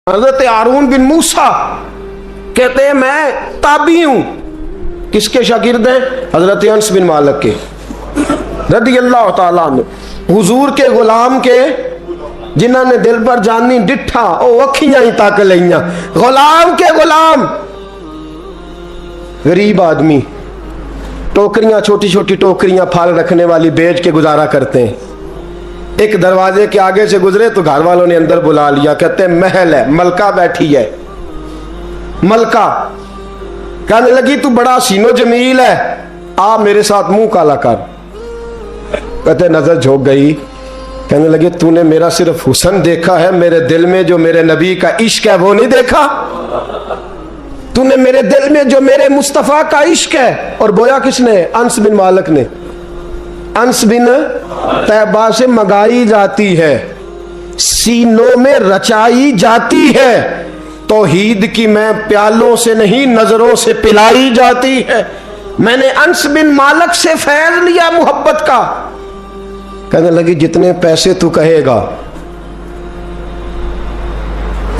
हजरत हारून बिन मूसा कहते हैं मैं ताबी हूं। किसके शागिर्द हैं? हजरत अनस बिन मालिक के रदियल्लाहु ताला अन्हु। हुजूर के गुलाम के जिन्होंने दिल पर जानी डिठा ओ अखियां ही तक लिया। गुलाम के गुलाम, गरीब आदमी, टोकरियां, छोटी छोटी टोकरियां फल रखने वाली बेच के गुजारा करते हैं। एक दरवाजे के आगे से गुजरे तो घर वालों ने अंदर बुला लिया। कहते हैं महल है, मलका बैठी है। मलका कहने लगी तू बड़ा सीनो जमील है, आ मेरे साथ मुंह काला कर। कहते नजर झोंक गई। कहने लगे तूने मेरा सिर्फ हुस्न देखा है, मेरे दिल में जो मेरे नबी का इश्क है वो नहीं देखा। तूने मेरे दिल में जो मेरे मुस्तफा का इश्क है। और बोया किसने? अनस बिन मालिक ने। अनस बिन तैबा से मंगाई जाती है, सीनों में रचाई जाती है। तौहीद की मैं प्यालों से नहीं नजरों से पिलाई जाती है। मैंने अनस बिन मालिक से फैज लिया मोहब्बत का। कहने लगी जितने पैसे तू कहेगा,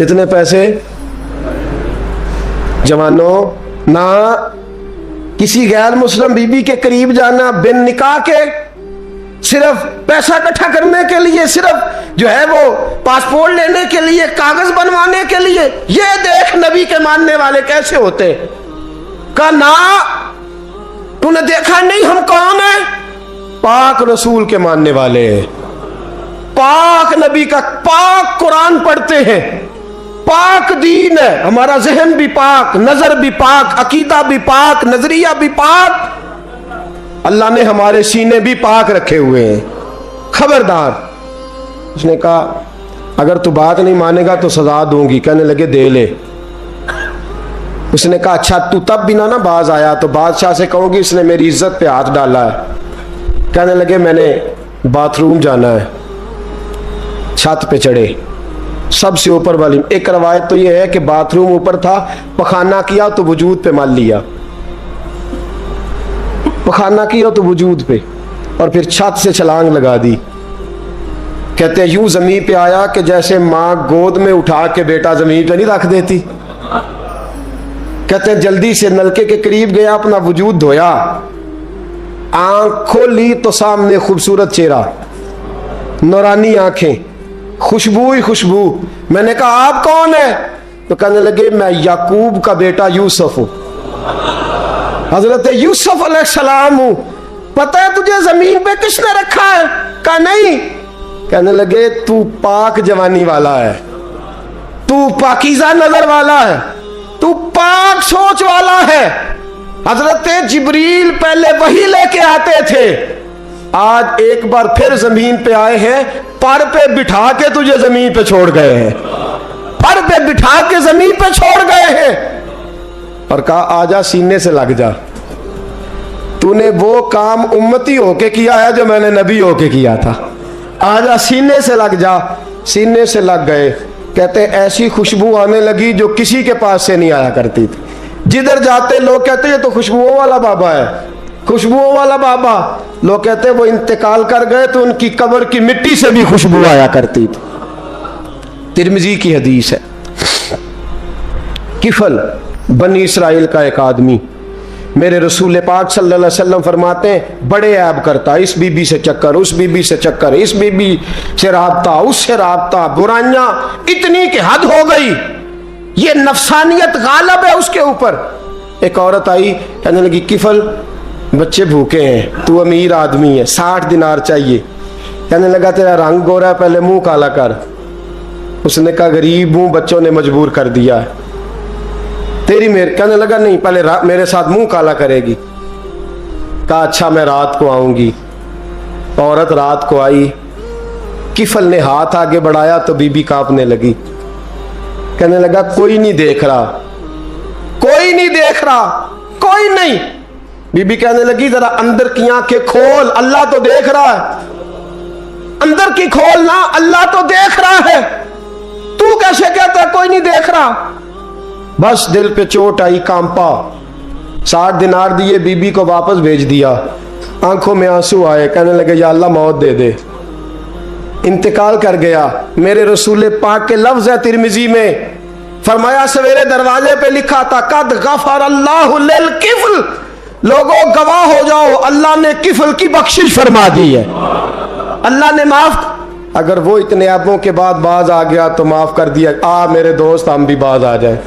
इतने पैसे। जवानों, ना किसी गैर मुस्लिम बीबी के करीब जाना बिन निकाह के, सिर्फ पैसा इकट्ठा करने के लिए, सिर्फ जो है वो पासपोर्ट लेने के लिए, कागज बनवाने के लिए। ये देख नबी के मानने वाले कैसे होते। कहा ना, तूने देखा नहीं हम कौन है? पाक रसूल के मानने वाले, पाक नबी का पाक कुरान पढ़ते हैं, पाक दीन है हमारा, जहन भी पाक, नजर भी पाक, अकीदा भी पाक, नजरिया भी पाक। अल्लाह ने हमारे सीने भी पाक रखे हुए हैं। खबरदार। उसने कहा अगर तू बात नहीं मानेगा तो सजा दूंगी। कहने लगे दे ले। उसने कहा अच्छा तू तब भी ना बाज आया तो बादशाह से कहूंगी इसने मेरी इज्जत पे हाथ डाला है। कहने लगे मैंने बाथरूम जाना है। छत पे चढ़े, सबसे ऊपर वाली। एक रवायत तो यह है कि बाथरूम ऊपर था, पखाना किया तो वजूद पे मान लिया, पखाना किया तो वजूद पे, और फिर छत से छलांग लगा दी। कहते हैं यूं जमीन पे आया कि जैसे मां गोद में उठा के बेटा जमीन पे नहीं रख देती। कहते हैं जल्दी से नलके के करीब गया, अपना वजूद धोया, आंख खोली तो सामने खूबसूरत चेहरा, नौरानी आंखें, खुशबू ही खुशबू। मैंने कहा आप कौन है? तो कहने लगे मैं याकूब का बेटा यूसुफ हूं, हजरत यूसुफ अलैहिस्सलाम हूं। पता है तुझे जमीन पे किसने रखा है? कहा नहीं। कहने लगे तू पाक जवानी वाला है, तू पाकीज़ा नजर वाला है, तू पाक सोच वाला है। हजरत जिब्रील पहले वही लेके आते थे, आज एक बार फिर जमीन पे आए हैं, पर पे बिठा के तुझे जमीन पे छोड़ गए हैं, पर पे बिठा के जमीन पे छोड़ गए हैं। और कहा आजा सीने से लग जा, तूने वो काम उम्मती होके किया है जो मैंने नबी होके किया था। आजा सीने से लग जा। सीने से लग गए। कहते ऐसी खुशबू आने लगी जो किसी के पास से नहीं आया करती थी। जिधर जाते लोग कहते ये तो खुशबुओं वाला बाबा है, खुशबुओं वाला बाबा। लोग कहते वो इंतकाल कर गए तो उनकी कब्र की मिट्टी से भी खुशबू आया करती थी। तिरमिजी की हदीस है। किफल बनी इसराइल का एक आदमी, मेरे रसूल पाक सल्लल्लाहु अलैहि वसल्लम फरमाते हैं बड़े ऐब करता, इस बीबी से चक्कर, उस बीबी से चक्कर, इस बीबी से राबता, उससे राबता, बुराइयां इतनी कि हद हो गई, ये नफसानियत गालब है उसके ऊपर। एक औरत आई, कहने लगी किफल बच्चे भूखे हैं, तू अमीर आदमी है, 60 दिनार चाहिए। कहने लगा तेरा रंग गोरा है, पहले मुंह काला कर। उसने कहा गरीब हूं, बच्चों ने मजबूर कर दिया है, तेरी मेरे। कहने लगा नहीं, पहले मेरे साथ मुंह काला करेगी। कहा अच्छा मैं रात को आऊंगी। औरत रात को आई। किफल ने हाथ आगे बढ़ाया तो बीबी कांपने लगी। कहने लगा कोई नहीं देख रहा, कोई नहीं देख रहा, कोई नहीं। बीबी कहने लगी जरा अंदर की आंखें खोल, अल्लाह तो देख रहा है। अंदर की खोल ना, अल्लाह तो देख रहा है, तू कैसे कहता है कोई नहीं देख रहा? बस दिल पे चोट आई, कांपा। 60 दिनार दिए, बीबी को वापस भेज दिया। आंखों में आंसू आए, कहने लगे या अल्लाह मौत दे दे। इंतकाल कर गया। मेरे रसूल पाक के लफ्ज है तिरमिजी में, फरमाया सवेरे दरवाजे पे लिखा था कद गफर अल्लाहु लिल किफल, लोगों गवाह हो जाओ अल्लाह ने किफल की बख्शिश फरमा दी है, अल्लाह ने माफ। अगर वो इतने ऐबों के बाद बाज आ गया तो माफ कर दिया। मेरे दोस्त हम भी बाज आ जाए।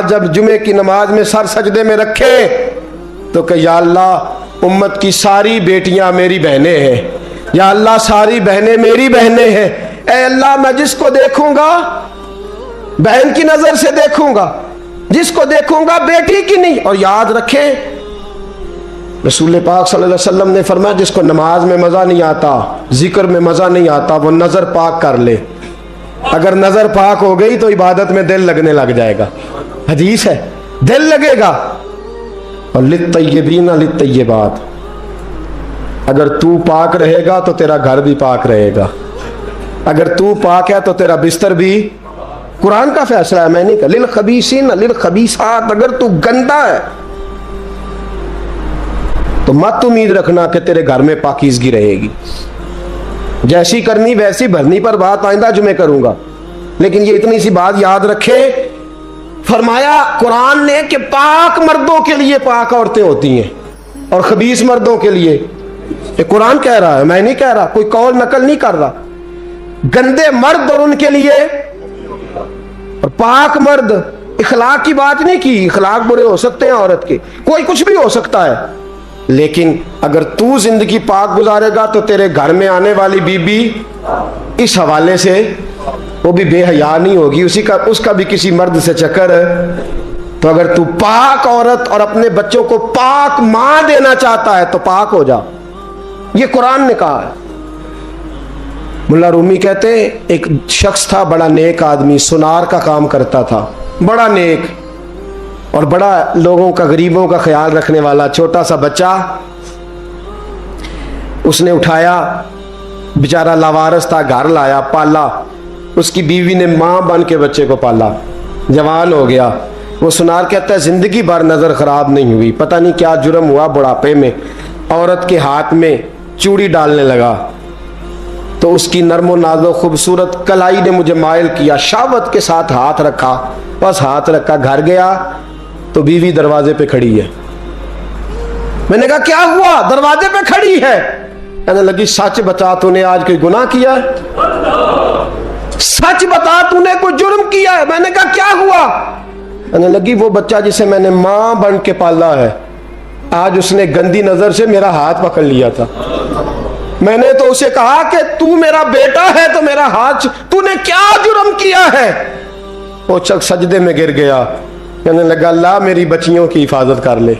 जब जुमे की नमाज में सर सजदे में रखे तो कह या अल्लाह उम्मत की सारी बेटियां मेरी बहनें हैं, या अल्लाह सारी बहनें मेरी बहनें हैं। ऐ अल्लाह मैं जिसको देखूंगा बहन की नजर से देखूंगा, जिसको देखूंगा बेटी की नहीं। और याद रखें रसूल पाक सल्लल्लाहु अलैहि वसल्लम ने फरमाया जिसको नमाज में मजा नहीं आता, जिक्र में मजा नहीं आता, वो नजर पाक कर ले। अगर नजर पाक हो गई तो इबादत में दिल लगने लग जाएगा। हदीस है, दिल लगेगा। और लित्तय्यबीन लित्तय्यबात, अगर तू पाक रहेगा तो तेरा घर भी पाक रहेगा, अगर तू पाक है तो तेरा बिस्तर भी। कुरान का फैसला है, मैं नहीं कहा। लिल खबीसीन लिल खबीसात, अगर तू गंदा है तो मत उम्मीद रखना कि तेरे घर में पाकीज़गी रहेगी। जैसी करनी वैसी भरनी पर बात आइंदा जुमे करूंगा, लेकिन ये इतनी सी बात याद रखे। फरमाया कुरान ने कि पाक मर्दों के लिए पाक औरतें होती हैं और खबीस मर्दों के लिए। ये कुरान कह रहा है, मैं नहीं कह रहा, कोई कौल नकल नहीं कर रहा। गंदे मर्द और उनके लिए और पाक मर्द। इखलाक की बात नहीं की, इखलाक बुरे हो सकते हैं औरत के, कोई कुछ भी हो सकता है, लेकिन अगर तू जिंदगी पाक गुजारेगा तो तेरे घर में आने वाली बीबी इस हवाले से वो भी बेहया नहीं होगी, उसका भी किसी मर्द से चक्कर है। तो अगर तू पाक औरत और अपने बच्चों को पाक मां देना चाहता है तो पाक हो जा, ये कुरान ने कहा है। मुल्ला रूमी कहते एक शख्स था, बड़ा नेक आदमी, सुनार का काम करता था, बड़ा नेक और बड़ा लोगों का, गरीबों का ख्याल रखने वाला। छोटा सा बच्चा उसने उठाया, बेचारा लावारस था, घर लाया, पाला। उसकी बीवी ने मां बन के बच्चे को पाला, जवान हो गया। वो सुनार कहता है जिंदगी भर नजर खराब नहीं हुई, पता नहीं क्या जुर्म हुआ, बुढ़ापे में औरत के हाथ में चूड़ी डालने लगा तो उसकी नर्मो नाजो खूबसूरत कलाई ने मुझे मायल किया, शावत के साथ हाथ रखा, बस हाथ रखा, घर गया तो बीवी दरवाजे पे खड़ी है। मैंने कहा क्या हुआ, दरवाजे पे खड़ी है? कहने लगी सच बता तूने आज कोई गुनाह किया है, सच बता तूने कोई जुर्म किया है। मैंने कहा क्या हुआ? कहने लगी वो बच्चा जिसे मैंने मां बन के पाला है, आज उसने गंदी नजर से मेरा हाथ पकड़ लिया था। मैंने तो उसे कहा कि तू मेरा बेटा है तो मेरा हाथ, तूने क्या जुर्म किया है? वो शख्स सजदे में गिर गया, कहने लगा अल्लाह मेरी बच्चियों की हिफाजत कर ले,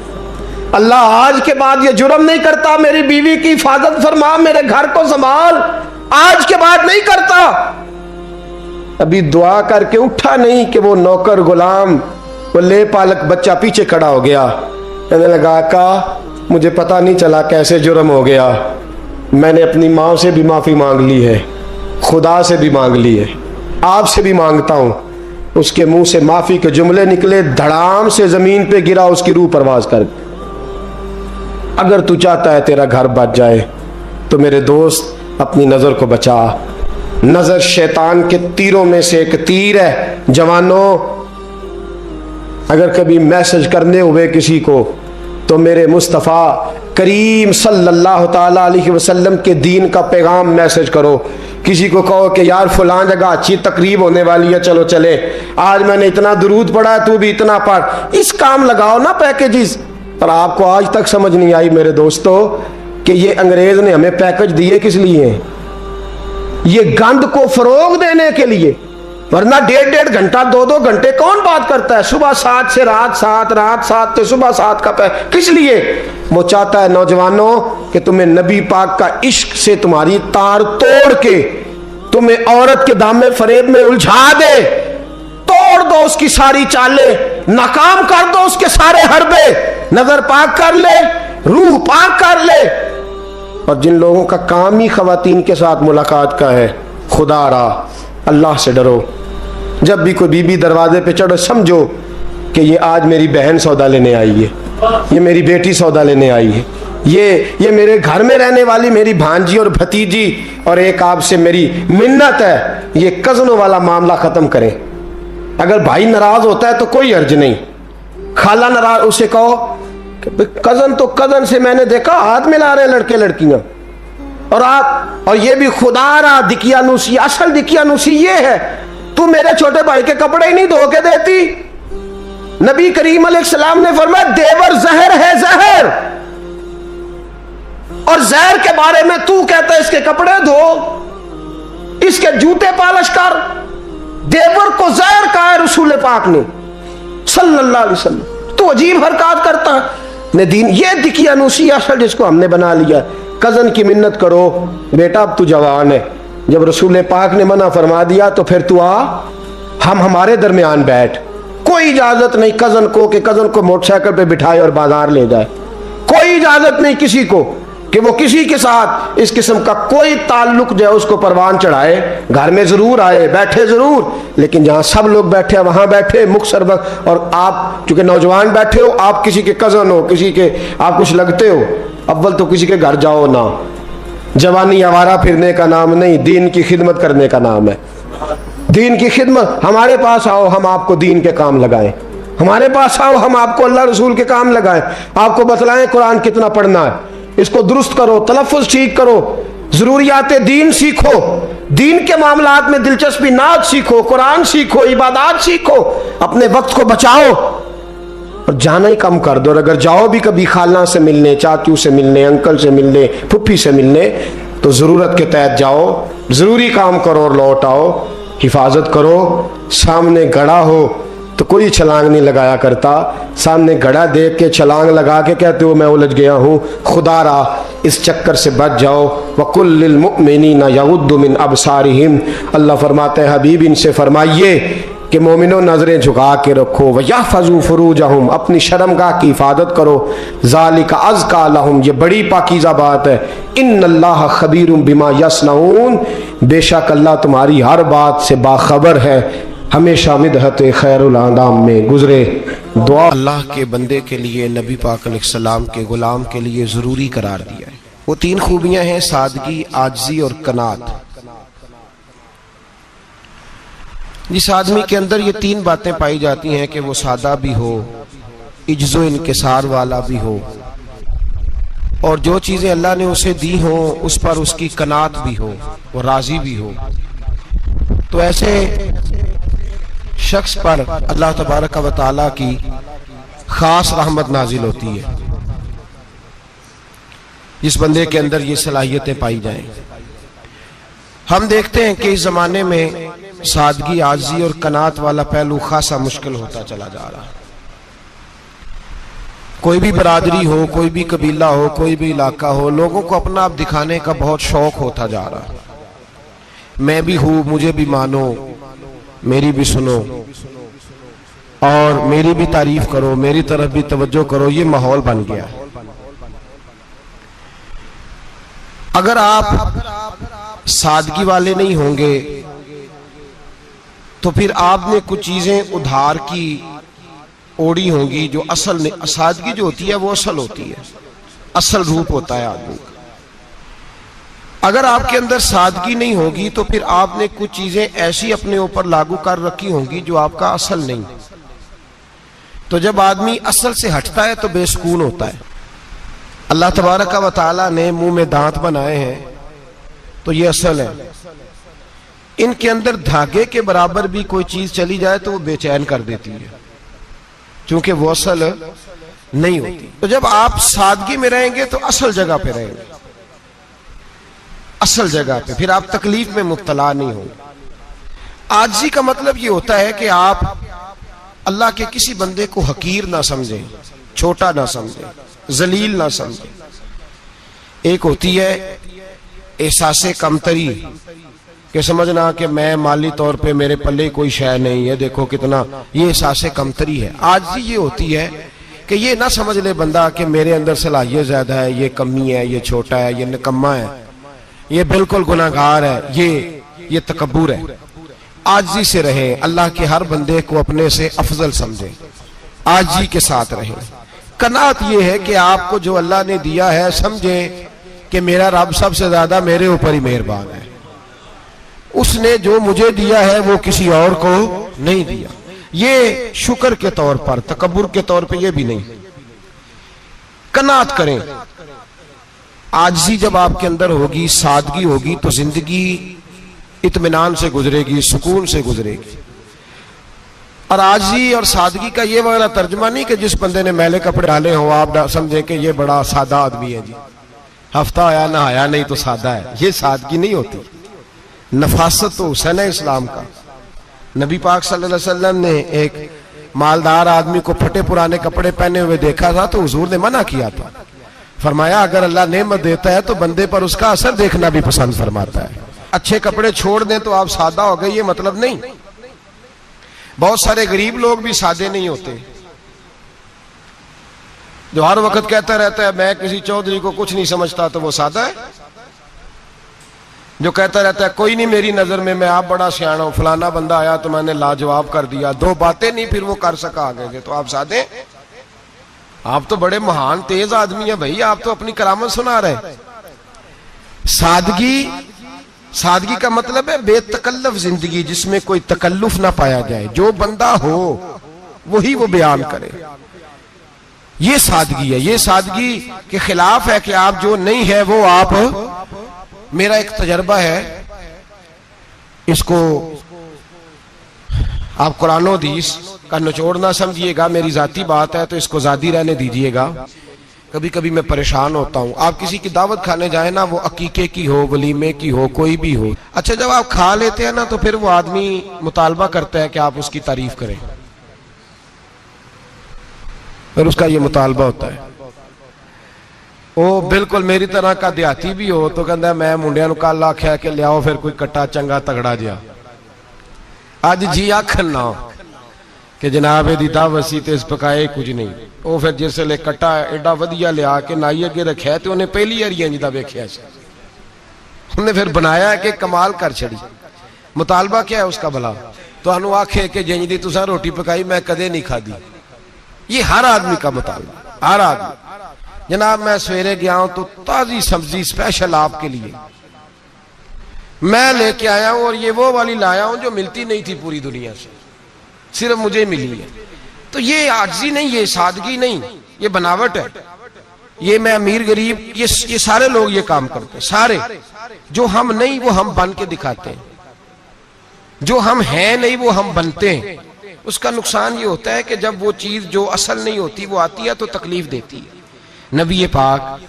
अल्लाह आज के बाद ये जुर्म नहीं करता, मेरी बीवी की हिफाजत फरमा, मेरे घर को संभाल, आज के बाद नहीं करता। अभी दुआ करके उठा नहीं कि वो नौकर गुलाम, वो ले पालक बच्चा पीछे खड़ा हो गया। कहने लगा आका मुझे पता नहीं चला कैसे जुर्म हो गया, मैंने अपनी माँ से भी माफ़ी मांग ली है, खुदा से भी मांग ली है, आपसे भी मांगता हूँ। उसके मुंह से माफ़ी के जुमले निकले, धड़ाम से ज़मीन पे गिरा, उसकी रूह परवाज कर। अगर तू चाहता है तेरा घर बच जाए तो मेरे दोस्त अपनी नज़र को बचा। नज़र शैतान के तीरों में से एक तीर है। जवानों अगर कभी मैसेज करने हुए किसी को तो मेरे मुस्तफ़ा करीम सल्लल्लाहु ताला अलैहि वसल्लम के दीन का पैगाम मैसेज करो। किसी को कहो कि यार फलां जगह अच्छी तकरीब होने वाली है, चलो चले, आज मैंने इतना दुरूद पढ़ा है, तू भी इतना पढ़, इस काम लगाओ ना पैकेजेस। पर आपको आज तक समझ नहीं आई मेरे दोस्तों कि ये अंग्रेज ने हमें पैकेज दिए किस लिए? ये गंद को फरोग देने के लिए, वरना 1.5 घंटा 2-2 घंटे कौन बात करता है? सुबह 7 से रात 7, रात 7 से सुबह 7 का किस लिए? वो चाहता है नौजवानों कि तुम्हें नबी पाक का इश्क से तुम्हारी तार तोड़ के तुम्हें औरत के दामे फरेब में उलझा दे, तोड़ दो उसकी सारी चालें, नाकाम कर दो उसके सारे हरबे, नजर पाक कर ले, रूह पाक कर ले। और जिन लोगों का काम ही खवातीन के साथ मुलाकात का है, खुदा रहा अल्लाह से डरो। जब भी कोई बीबी दरवाजे पे चढ़ो समझो कि ये आज मेरी बहन सौदा लेने आई है, ये मेरी बेटी सौदा लेने आई है, ये मेरे घर में रहने वाली मेरी भांजी और भतीजी, और एक आपसे मेरी मिन्नत है, ये कज़नों वाला मामला ख़त्म करें। अगर भाई नाराज होता है तो कोई अर्ज नहीं, खाला नाराज, उसे कहो कि कज़न तो कज़न से मैंने देखा हाथ मिला रहे लड़के लड़कियां, और आप, और ये भी खुदा रहा दिकियानुसी, असल दिकियानुसी ये है, तू मेरे छोटे भाई के कपड़े ही नहीं धो के देती। नबी करीम अलैहिस्सलाम ने फरमाया देवर जहर है, जहर, और जहर के बारे में तू कहता है इसके कपड़े धो, इसके जूते पालिश कर। देवर को जहर कहा है रसूल पाक ने सल्लल्लाहु अलैहि वसल्लम। तो अजीब हरकत करता है दीन, ये दिकियानुसी असल जिसको हमने बना लिया। कजन की मिन्नत करो, बेटा अब तू जवान है, जब रसूल पाक ने मना फरमा दिया तो फिर तू आ, हम हमारे दरमियान बैठ। कोई इजाजत नहीं कजन को कि कजन को मोटरसाइकिल पे बिठाए और बाजार ले जाए। कोई इजाजत नहीं किसी को कि वो किसी के साथ इस किस्म का कोई ताल्लुक जो है उसको परवान चढ़ाए। घर में जरूर आए, बैठे जरूर, लेकिन जहां सब लोग बैठे वहां बैठे मुख्तर वक्त। और आप चूंकि नौजवान बैठे हो, आप किसी के कजन हो, किसी के आप कुछ लगते हो, अव्वल तो किसी के घर जाओ ना। जवानी आवारा फिरने का नाम नहीं, दीन की खिदमत करने का नाम है। दीन की खिदमत, हमारे पास आओ, हम आपको दीन के काम लगाएं। हमारे पास आओ, हम आपको अल्लाह रसूल के काम लगाएं, आपको बतलाएं कुरान कितना पढ़ना है, इसको दुरुस्त करो, तलफ़ुज़ ठीक करो, जरूरियात दीन सीखो, दीन के मामलात में दिलचस्पी, नात सीखो, कुरान सीखो, इबादत सीखो, अपने वक्त को बचाओ और जाना ही कम कर दो। और अगर जाओ भी कभी खाला से मिलने, चाचू से मिलने, अंकल से मिलने, फुफ्फी से मिलने, तो ज़रूरत के तहत जाओ, ज़रूरी काम करो और लौट आओ। हिफाजत करो, सामने गड़ा हो तो कोई छलांग नहीं लगाया करता, सामने गड़ा देख के छलांग लगा के कहते हो मैं उलझ गया हूँ। खुदा रहा, इस चक्कर से बच जाओ। वकुल्लिल मुमिनीना यगुद्दु मिन अबसारिहिम, अल्लाह फरमाते हैं हबीब इनसे फरमाइए कि मोमिनो नजरें झुका के रखो। वयहफज़ू फुरूजहुम, अपनी शर्मगाह की हिफाजत करो। ज़ालिका अज़का लहुम, ये बड़ी पाकीज़ा बात है। इन्नल्लाह खबीरुम बिमा यस्नऊन, बेशक अल्लाह तुम्हारी हर बात से बाखबर है। हमेशा मिदहत खैरुल आदाम में गुजरे दुआ अल्लाह के बंदे के लिए, नबी पाक अलैहिस्सलाम के गुलाम के लिए ज़रूरी करार दिया है। वो तीन खूबियाँ हैं, सादगी, आजिज़ी और कनात। जिस आदमी के अंदर ये तीन बातें पाई जाती हैं कि वो सादा भी हो, इज्जो इनकिसार वाला भी हो, और जो चीज़ें अल्लाह ने उसे दी हो उस पर उसकी कनात भी हो, वो राज़ी भी हो, तो ऐसे शख्स पर अल्लाह तबारक व तआला की खास रहमत नाजिल होती है। जिस बंदे के अंदर ये सलाहियतें पाई जाएं। हम देखते हैं कि इस जमाने में सादगी, आजी और कनात वाला पहलू खासा मुश्किल होता चला जा रहा है। कोई भी बरादरी हो, कोई भी कबीला हो, कोई भी इलाका हो, लोगों को अपना आप दिखाने का बहुत शौक होता जा रहा है। मैं भी हूं, मुझे भी मानो, मेरी भी सुनो और मेरी भी तारीफ करो, मेरी तरफ भी तवज्जो करो, ये माहौल बन गया। अगर आप सादगी वाले नहीं होंगे तो फिर आपने कुछ चीजें उधार की ओढ़ी होंगी जो असल नहीं। सादगी जो होती है वो असल होती है, असल रूप होता है आदमी का। अगर आपके अंदर सादगी नहीं होगी तो फिर आपने कुछ चीजें ऐसी अपने ऊपर लागू कर रखी होंगी जो आपका असल नहीं। तो जब आदमी असल से हटता है तो बेसुकून होता है। अल्लाह तबारक व तआला ने मुंह में दांत बनाए हैं तो ये असल है। इनके अंदर धागे के बराबर भी कोई चीज चली जाए तो वो बेचैन कर देती है, क्योंकि वो असल नहीं होती। तो जब आप सादगी में रहेंगे तो असल जगह पे रहेंगे, असल जगह पे, फिर आप तकलीफ में मुब्तला नहीं होंगे। आजिज़ी का मतलब ये होता है कि आप अल्लाह के किसी बंदे को हकीर ना समझें, छोटा ना समझें, जलील ना समझें। एक होती है एहसासे कमतरी कि समझना कि मैं माली तौर पे मेरे पल्ले कोई शय नहीं है, देखो कितना, ये एहसासे कमतरी है। आजिज़ी ये होती है कि ये ना समझ ले बंदा कि मेरे अंदर सलाहियत ज्यादा है, ये कमी है, ये छोटा है, ये निकम्मा है, ये बिल्कुल गुनाहगार है, ये तकब्बुर है। आजिज़ी से रहें, अल्लाह के हर बंदे को अपने से अफजल समझें, आजिज़ी के साथ रहें, कनात ये है कि आपको जो अल्लाह ने दिया है समझें कि मेरा रब सबसे ज्यादा मेरे ऊपर ही मेहरबान है, उसने जो मुझे दिया है वो किसी और को नहीं दिया। ये शुक्र के तौर पर, तकब्बुर के तौर पे ये भी नहीं। कनात करें। आजिज़ी जब आपके अंदर होगी, सादगी होगी, तो जिंदगी इत्मीनान से गुजरेगी, सुकून से गुजरेगी। और आजिज़ी और सादगी का ये वाला तर्जुमा नहीं कि जिस बंदे ने मैले कपड़े डाले हो आप समझे कि ये बड़ा सादा आदमी है जी, हफ्ता आया ना आया नहीं तो सादा है। ये सादगी नहीं होती। नफासत तो हुसैन है इस्लाम का। नबी पाक सल्लल्लाहु अलैहि वसल्लम ने एक मालदार आदमी को फटे पुराने कपड़े पहने हुए देखा था तो हुजूर ने मना किया था। फरमाया अगर अल्लाह नेमत देता है तो बंदे पर उसका असर देखना भी पसंद फरमाता है। अच्छे कपड़े छोड़ दें तो आप सादा हो गए, ये मतलब नहीं। बहुत सारे गरीब लोग भी सादे नहीं होते, जो हर वक्त कहता रहता है मैं किसी चौधरी को कुछ नहीं समझता, तो वो सादा है। जो कहता रहता है कोई नहीं मेरी नजर में, मैं आप बड़ा सियाना हूं, फलाना बंदा आया तो मैंने लाजवाब कर दिया, दो बातें नहीं फिर वो कर सका आगे से, तो आप सादे? आप तो बड़े महान तेज आदमी है भाई, आप तो अपनी करामत सुना रहे। सादगी, सादगी का मतलब है बेतकल्लफ जिंदगी जिसमें कोई तकल्लुफ ना पाया जाए। जो बंदा हो वही वो बयान करे, ये सादगी है। ये सादगी के खिलाफ है कि आप जो नहीं है वो आप। मेरा एक तजर्बा है, इसको आप कुरान और हदीस का निचोड़ ना समझिएगा, मेरी जाती बात है तो इसको जादी रहने दीजिएगा। कभी कभी मैं परेशान होता हूं। आप किसी की दावत खाने जाए ना, वो अकीके की हो, वलीमे की हो, कोई भी हो, अच्छा जब आप खा लेते हैं ना तो फिर वो आदमी मुतालबा करता है कि आप उसकी तारीफ करें, फिर उसका ये मुतालबा होता है। वो बिल्कुल मेरी तरह का देहाती भी हो तो कहता है मैं मुंडिया नूं कल आख्या कि लियाओ फिर कोई कट्टा चंगा तगड़ा जिहा, अज जी आखन ना कि जनाब एदी दावत सी ते इस पकाए कुछ नहीं। वो फिर जिसले कट्टा एडा वधिया लिया के नाई अगे रखिया तो उन्हें पहली बारी इंज दा वेखिया सी, उन्हें फिर बनाया कि कमाल कर छड़ी। मुतालबा क्या है उसका भला? तुहानू आखे कि जिंज दी तुसां रोटी पकाई मैं कदे नहीं खादी। ये हर आदमी का मुतालबा, हर आदमी। जनाब मैं सवेरे गया हूं तो ताजी सब्जी स्पेशल आपके लिए मैं लेके आया हूं, और ये वो वाली लाया हूं जो मिलती नहीं थी पूरी दुनिया से, सिर्फ मुझे मिली है। तो ये आजिज़ी नहीं, ये सादगी नहीं, ये बनावट है। ये मैं अमीर गरीब, ये सारे लोग ये काम करते हैं, सारे। जो हम नहीं वो हम बन के दिखाते हैं, जो हम हैं नहीं वो हम बनते हैं। उसका नुकसान ये होता है कि जब वो चीज जो असल नहीं होती वो आती है तो तकलीफ देती है। नबी पाक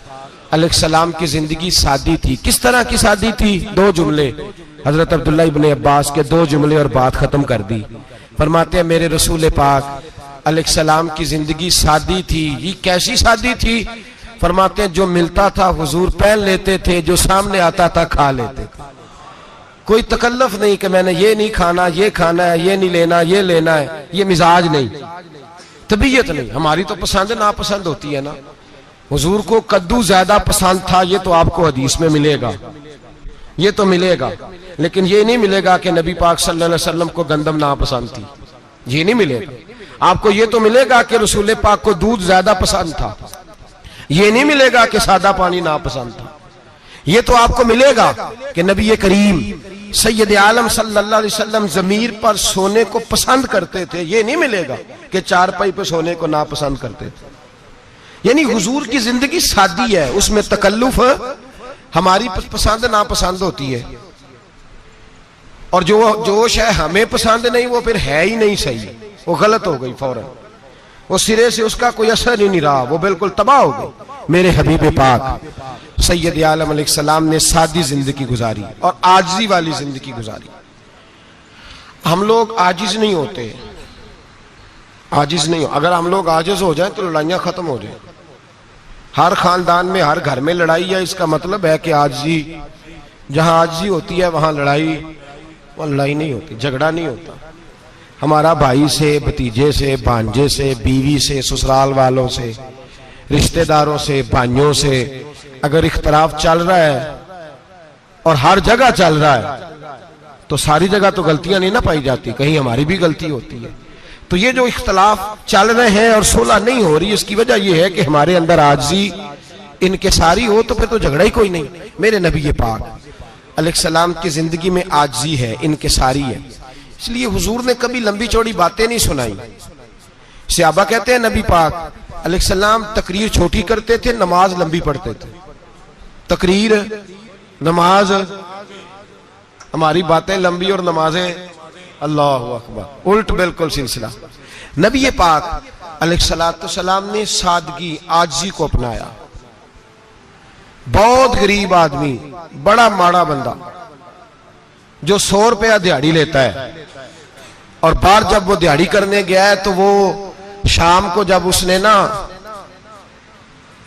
अलैहिस्सलाम की जिंदगी सादी थी। किस तरह की सादी थी? दो जुमले, हजरत अब्दुल्ला इब्ने अब्बास के दो जुमले और बात खत्म कर दी। फरमाते हैं मेरे रसूल पाक अलैहिस्सलाम की जिंदगी सादी थी। ये कैसी सादी थी? फरमाते हैं जो मिलता था हुजूर पहन लेते थे, जो सामने आता था खा लेते थे। कोई तकल्लुफ नहीं कि मैंने ये नहीं खाना, ये खाना है, ये नहीं लेना, ये लेना है। ये मिजाज नहीं, तबीयत नहीं। हमारी तो पसंद नापसंद होती है ना। हुजूर को कद्दू ज्यादा पसंद था, ये तो आपको हदीस में मिलेगा, ये तो मिलेगा। लेकिन ये नहीं मिलेगा कि नबी पाक सल्लल्लाहु अलैहि वसल्लम को गंदम नापसंद थी, ये नहीं मिलेगा। आपको ये तो मिलेगा कि रसूल पाक को दूध ज्यादा पसंद था, ये नहीं मिलेगा कि सादा पानी नापसंद था। ये तो आपको मिलेगा कि नबी करीम सैयद आलम सल्लल्लाहु अलैहि वसल्लम जमीर पर सोने को पसंद करते थे। ये नहीं मिलेगा कि चारपाई पर सोने को नापसंद करते थे। यानी हुजूर की जिंदगी सादी है, उसमें तकल्लुफ हमारी पसंद नापसंद होती है, और जो जोश है हमें पसंद नहीं वो फिर है ही नहीं सही, वो गलत हो गई फौरन, वो सिरे से उसका कोई असर ही नहीं रहा, वो बिल्कुल तबाह हो गई। मेरे हबीब पाक सैयद आलम अलैहिस्सलाम ने सादी जिंदगी गुजारी और आजिज़ी वाली जिंदगी गुजारी। हम लोग आजिज नहीं होते, आजिज नहीं हो। अगर हम लोग आजिज हो जाए तो लड़ाइयां खत्म हो जाए। हर खानदान में हर घर में लड़ाई है, इसका मतलब है कि आजिज़ी, जहां आजिज़ी होती है वहां लड़ाई नहीं होती, झगड़ा नहीं होता। हमारा भाई से, भतीजे से, भांजे से, बीवी से, ससुराल वालों से, रिश्तेदारों से, भाइयों से अगर इख्तलाफ चल रहा है और हर जगह चल रहा है तो सारी जगह तो गलतियां नहीं ना पाई जाती, कहीं हमारी भी गलती होती है। तो ये जो इख्तलाफ चल रहे हैं और सुलह नहीं हो रही, इसकी वजह यह है कि हमारे अंदर आजिज़ी इनकिसारी हो, तो फिर तो झगड़ा ही कोई नहीं। मेरे नबी पाक अलैहिस्सलाम की जिंदगी में आजिज़ी है, इनकिसारी है, इसलिए हुजूर ने कभी लंबी चौड़ी बातें नहीं सुनाई। सहाबा कहते हैं नबी पाक अलैहिस्सलाम तकरीर छोटी करते थे, नमाज लंबी पढ़ते थे। तकरीर, नमाज, हमारी बातें लंबी और नमाजें अल्लाह अकबर, उल्ट बिल्कुल सिलसिला। नबी पाक अलैहिस्सलाम ने सादगी, आजिज़ी को अपनाया। बहुत गरीब आदमी, बड़ा माड़ा बंदा जो 100 रुपया दिहाड़ी लेता है, और बाहर जब वो दिहाड़ी करने गया है तो वो शाम को जब उसने ना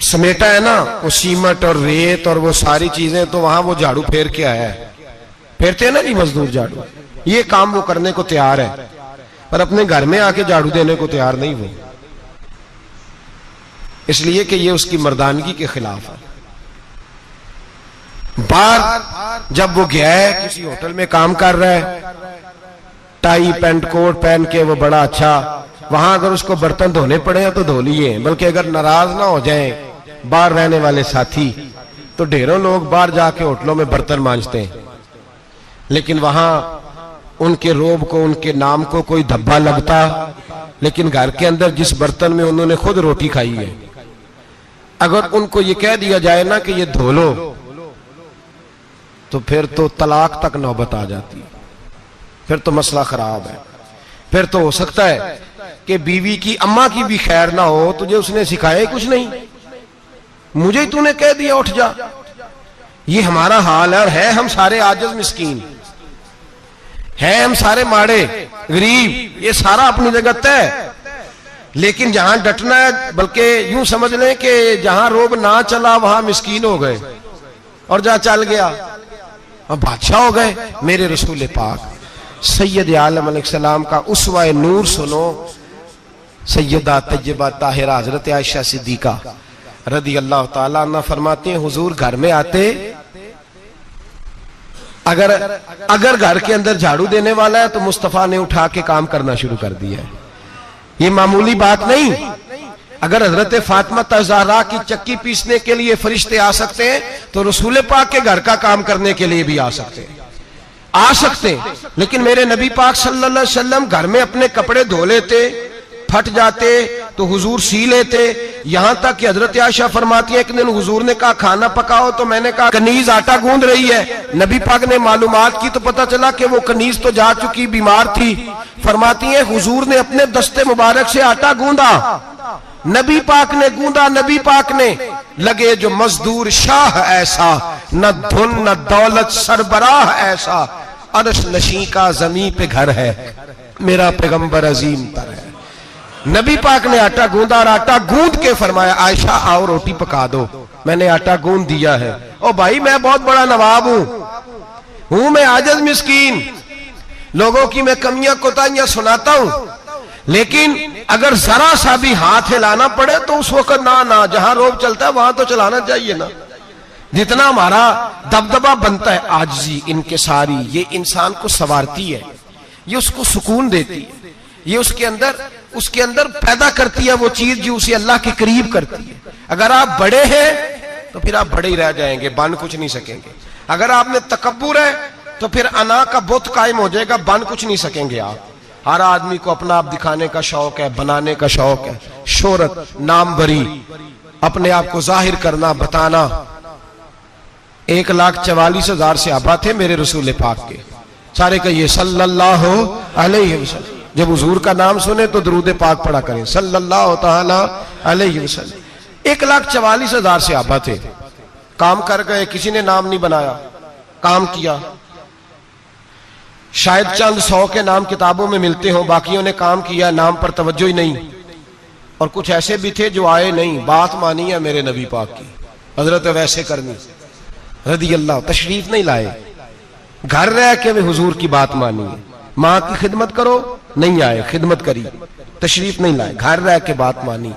समेटा है ना वो सीमेंट और रेत और वो सारी चीजें, तो वहां वो झाड़ू फेर के आया है। फेरते हैं ना जी मजदूर झाड़ू, ये काम वो करने को तैयार है, पर अपने घर में आके झाड़ू देने को तैयार नहीं हुए, इसलिए कि ये उसकी मर्दानगी के खिलाफ है। बाहर जब वो गया है, किसी होटल में काम कर रहा है, टाई पैंट कोट पहन के वो बड़ा अच्छा, वहां अगर उसको बर्तन धोने पड़े तो धो लिए, बल्कि अगर नाराज ना हो जाए बाहर रहने वाले साथी, तो ढेरों लोग बाहर जाके होटलों में बर्तन मांजते हैं, लेकिन वहां उनके रोब को, उनके नाम को कोई धब्बा लगता, लेकिन घर के अंदर जिस बर्तन में उन्होंने खुद रोटी खाई है, अगर उनको ये कह दिया जाए ना कि ये धो लो, तो फिर तो तलाक तक नौबत आ जाती, फिर तो मसला खराब है। फिर तो हो सकता है कि बीवी की अम्मा की भी खैर ना हो, तुझे उसने सिखाया ही कुछ नहीं, मुझे ही तूने कह दिया उठ जा। ये हमारा हाल है, और है हम सारे आजिज़ मिस्कीन, है हम सारे माड़े गरीब, ये सारा अपनी जगह तय। लेकिन जहां डटना है, बल्कि यूं समझ लें कि जहां रोब ना चला वहां मिस्कीन हो गए, और जहां चल गया अब बादशाह हो गए। मेरे रसूल पाक सैयद आलम अलैहिस्सलाम का उसवा नूर सुनो, सैयदा तैयबा ताहिरा हजरत आयशा सिद्दीका रदी अल्लाह ताला अन्हा फरमाती हैं, हुजूर घर में आते, अगर घर के अंदर झाड़ू देने वाला है तो मुस्तफा ने उठा के काम करना शुरू कर दिया है। ये मामूली बात नहीं। अगर हजरत फातिमा ज़हरा की चक्की पीसने के लिए फरिश्ते आ सकते हैं, तो रसूल पाक के घर का काम करने के लिए भी आ सकते हैं, लेकिन मेरे नबी पाक सल्लल्लाहु अलैहि वसल्लम घर में अपने कपड़े धो लेते, फट जाते तो हुजूर सी लेते। यहां तक कि हजरत आयशा फरमाती है, एक दिन हुजूर ने कहा खाना पकाओ, तो मैंने कहा कनीज आटा गूंद रही है। नबी पाक ने मालूमात की तो पता चला कि वो कनीज तो जा चुकी, बीमार थी। फरमाती है हुजूर ने अपने दस्ते मुबारक से आटा गूंदा, नबी पाक ने गूंदा, नबी पाक ने। लगे जो मजदूर शाह ऐसा, न धुन न दौलत सरबराह ऐसा, अर्श नशी का जमी पे घर है, मेरा पैगंबर अजीम तर है। नबी पाक ने आटा गूंदा, और आटा गूंद के फरमाया आयशा आओ रोटी पका दो, मैंने आटा गूंद दिया है। ओ भाई मैं बहुत बड़ा नवाब हूं मैं आजिज़ मिस्कीन, लोगों की मैं कमियां कोताहियां सुनाता हूं, लेकिन अगर जरा सा भी हाथ हिलाना पड़े तो उस वक्त ना जहां रोब चलता है वहां तो चलाना चाहिए ना। जितना हमारा दबदबा बनता है, आजिज़ी, इनकिसारी, ये इंसान को संवारती है, ये उसको सुकून देती है, ये उसके अंदर पैदा करती है वो चीज जो उसे अल्लाह के करीब करती है। अगर आप बड़े हैं तो फिर आप बड़े ही रह जाएंगे, बन कुछ नहीं सकेंगे। अगर आप में तकब्बुर है तो फिर अना का बुत कायम हो जाएगा, बन कुछ नहीं सकेंगे आप। हर आदमी को अपना आप दिखाने का शौक है, बनाने का शौक है, शोहरत, नाम बरी, अपने आप को जाहिर करना, बताना। 1,44,000 सहाबा थे मेरे रसूल पाक के, सारे कहिए सल्लल्लाहु अलैहि वसल्लम। जब हुजूर का नाम सुने तो दरूद पाक पढ़ा करें, सल्लल्लाहु तआला अलैहि वसल्लम। 1,44,000 सहाबा थे, काम कर गए, किसी ने नाम नहीं बनाया, काम किया। शायद चंद 100 के नाम किताबों में मिलते हो, बाकियों ने काम किया, नाम पर तवज्जो ही नहीं। और कुछ ऐसे भी थे जो आए नहीं, बात मानी है मेरे नबी पाक की, हजरत वैसे करनी रदी अल्लाह, तशरीफ नहीं लाए, घर रह के भी हुजूर की बात मानी है। माँ की खिदमत करो, नहीं आए, खिदमत करी, तशरीफ नहीं लाए, घर रह के बात मानी।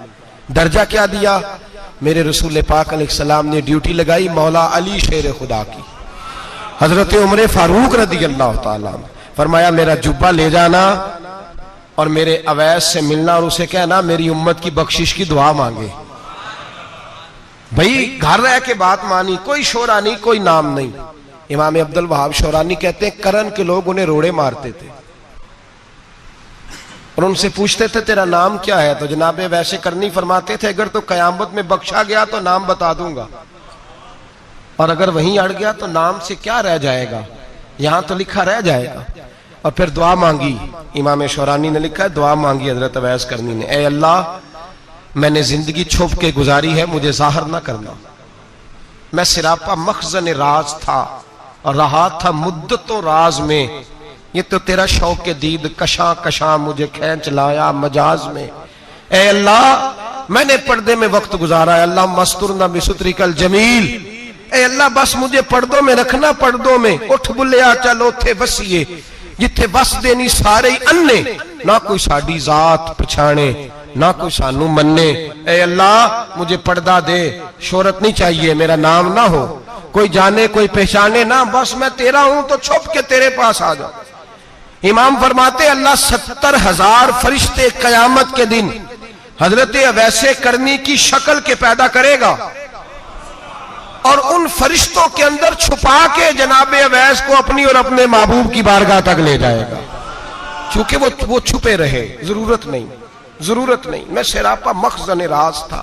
दर्जा क्या दिया मेरे रसूल पाक अलैहिस्सलाम ने? ड्यूटी लगाई मौला अली शेर खुदा की, हजरत उमर फारूक रदी अल्लाह ताला, फरमाया मेरा जुब्बा ले जाना, और मेरे अवैस से मिलना और उसे कहना मेरी उम्मत की बख्शिश की दुआ मांगे। भाई घर रह के बात मानी, कोई शोरा नहीं, कोई नाम नहीं। इमाम अब्दुल वहाब शोरानी कहते हैं करन के लोग उन्हें रोड़े मारते थे और उनसे पूछते थे तेरा नाम क्या है, तो जनाबे वैसे करनी फरमाते थे अगर तो कयामत में बख्शा गया तो नाम बता दूंगा, और अगर वहीं अड़ गया तो नाम से क्या रह जाएगा, यहां तो लिखा रह जाएगा। और फिर दुआ मांगी। इमाम शोरानी ने लिखा है दुआ मांगी हजरत अवैस करनी ने, ए अल्लाह मैंने जिंदगी छुप के गुजारी है, मुझे जाहिर ना करना। मैं सिरापा मखजन राज था और रहा था मुद्दतों राज में, ये तो तेरा शौक के दीद कशा कशा मुझे खींच लाया मजाज में। ए अल्लाह मैंने पर्दे में वक्त गुजारा है, अल्लाह मस्तुरना बिसुतरिकल जमील। ए अल्लाह बस मुझे पर्दों में रखना, पर्दों में उठ बुलिया चल उथे वसीए, जिथे बस देनी सारे ही अन्ने, ना कोई साडी जात पछाणे ना कोई सानू मन्ने। ए अल्लाह मुझे पर्दा दे, शोहरत नहीं चाहिए, मेरा नाम ना हो, कोई जाने कोई पहचाने ना, बस मैं तेरा हूं तो छुप के तेरे पास आ जाओ। इमाम फरमाते अल्लाह 70,000 फरिश्ते कयामत के दिन हजरत अवैसे करनी की शक्ल के पैदा करेगा और उन फरिश्तों के अंदर छुपा के जनाबे अवैस को अपनी और अपने महबूब की बारगाह तक ले जाएगा, चूंकि वो छुपे रहे। जरूरत नहीं, मैं सिरापा मखजन राज था,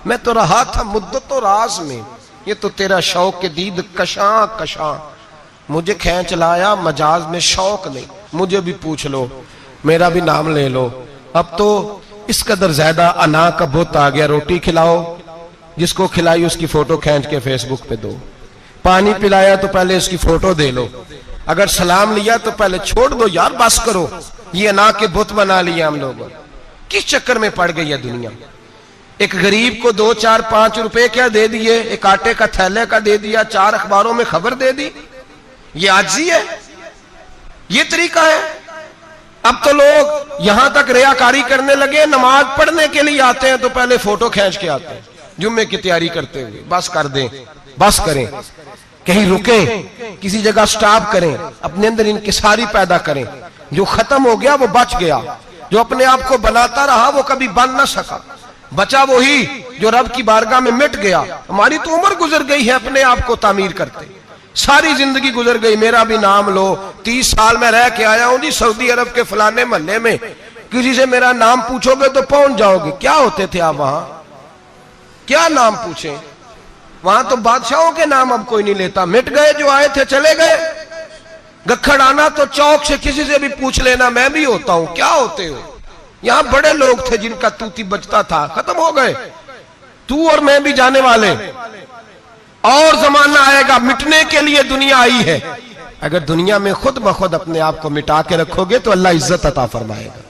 मैं तो रहा था मुद्दतों राज में, ये तो तेरा शौक के दीद कशा कशा मुझे खींच लाया मजाज में, शौक नहीं, मुझे भी पूछ लो, मेरा भी नाम ले लो। अब तो इस कदर ज्यादा अना का बुत आ गया, रोटी खिलाओ, जिसको खिलाई उसकी फोटो खींच के फेसबुक पे दो, पानी पिलाया तो पहले उसकी फोटो दे लो, अगर सलाम लिया तो पहले छोड़ दो यार, बस करो। ये अना के बुत बना लिए हम लोगों, किस चक्कर में पड़ गई है दुनिया। एक गरीब को 2, 4, 5 रुपए क्या दे दिए, एक आटे का थैले का दे दिया, 4 अखबारों में खबर दे दी, ये आजी है, ये तरीका है। अब तो लोग यहां तक रियाकारी करने लगे, नमाज पढ़ने के लिए आते हैं तो पहले फोटो खींच के आते हैं, जुम्मे की तैयारी करते हुए। बस कर दें, बस करें, कहीं रुके, किसी जगह स्टॉप करें, अपने अंदर इंकिसारी पैदा करें। जो खत्म हो गया वो बच गया, जो अपने आप को बनाता रहा वो कभी बन ना सका, बचा वही जो रब की बारगाह में मिट गया। हमारी तो उम्र गुजर गई है अपने आप को तामीर करते, सारी जिंदगी गुजर गई। मेरा भी नाम लो, 30 साल में रह के आया हूं जी सऊदी अरब के फलाने महल्ले में, किसी से मेरा नाम पूछोगे तो पहुंच जाओगे। क्या होते थे आप वहां, क्या नाम पूछे, वहां तो बादशाहों के नाम अब कोई नहीं लेता, मिट गए, जो आए थे चले गए। गखड़ आना तो चौक से किसी से भी पूछ लेना, मैं भी होता हूं, क्या होते हो। यहां बड़े लोग थे जिनका तूती बचता था, खत्म हो गए, तू और मैं भी जाने वाले। और जमाना आएगा, मिटने के लिए दुनिया आई है। अगर दुनिया में खुद ब खुद अपने आप को मिटा के रखोगे तो अल्लाह इज्जत अता फरमाएगा।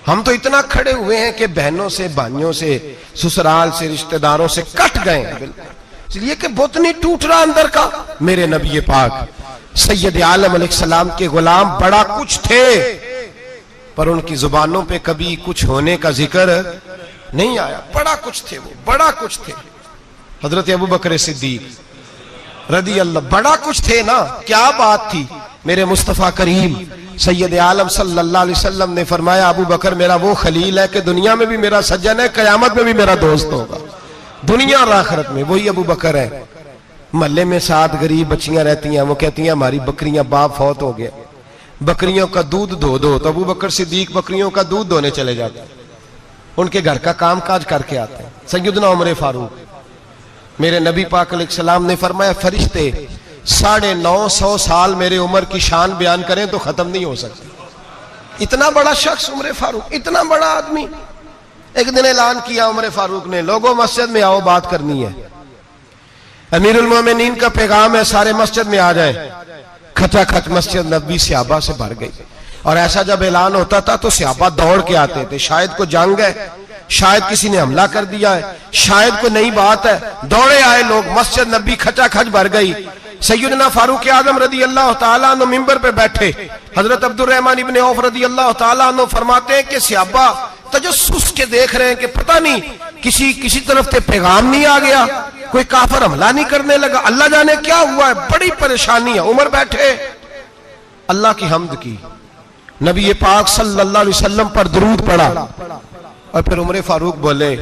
हम तो इतना खड़े हुए हैं कि बहनों से, भाइयों से, ससुराल से, रिश्तेदारों से कट गए हैं, बिल्कुल, इसलिए कि बुत नहीं टूट रहा अंदर का। मेरे नबी पाक सैयद आलम अलैहिस्सलाम के गुलाम बड़ा कुछ थे, पर उनकी जुबानों पे कभी कुछ होने का जिक्र नहीं आया। बड़ा कुछ थे वो, बड़ा कुछ थे। हजरत अबू बकर सिद्दीक रदी अल्लाह, बड़ा कुछ थे ना, क्या बात थी। मेरे मुस्तफा करीम सैयद आलम सल्लल्लाहु अलैहि वसल्लम ने फरमाया अबू बकर मेरा वो खलील है कि दुनिया में भी मेरा सज्जन है, कयामत में भी मेरा दोस्त होगा, दुनिया और आखिरत में वही अबू बकर है। महल्ले में 7 गरीब बच्चियां रहती हैं, वो कहती हैं हमारी बकरियां, बाप फौत हो गया, बकरियों का दूध धो दो, तो अबू बकर सिद्दीक बकरियों का दूध धोने चले जाते हैं, उनके घर का काम काज करके आते हैं। सैयदना उमर फारूक, मेरे नबी पाक अलैहिस्सलाम ने फरमाया फरिश्ते 950 साल मेरे उम्र की शान बयान करें तो खत्म नहीं हो सकती। इतना बड़ा शख्स उमर फारूक, इतना बड़ा आदमी। एक दिन ऐलान किया उमर फारूक ने, लोगों मस्जिद में आओ, बात करनी है। अमीरुल मोमिनीन का पैगाम है, सारे मस्जिद में आ जाए। खचाखच मस्जिद नबी सहाबा से भर गई, और ऐसा जब ऐलान होता था तो सहाबा दौड़ के आते थे, शायद को जंग है, शायद किसी ने हमला कर दिया है, शायद कोई नई बात है। दौड़े आए लोग, मस्जिद नबी खचाखच भर गई। सैयदना फारूक आजम रदी अल्लाह तआला अन्हु मिंबर पे बैठे, हजरत अब्दुर रहमान इब्ने औफ रदी अल्लाह तआला अन्हु फरमाते हैं कि सहाबा तजस्सुस के देख रहे हैं कि पता नहीं किसी तरफ से पैगाम नहीं आ गया, कोई काफिर हमला नहीं करने लगा, अल्लाह जाने क्या हुआ है, बड़ी परेशानी है। उमर बैठे, अल्लाह की हम्द की, नबी पाक सल्लल्लाहु अलैहि वसल्लम पर दुरूद पढ़ा और फिर उमर फारूक बोले,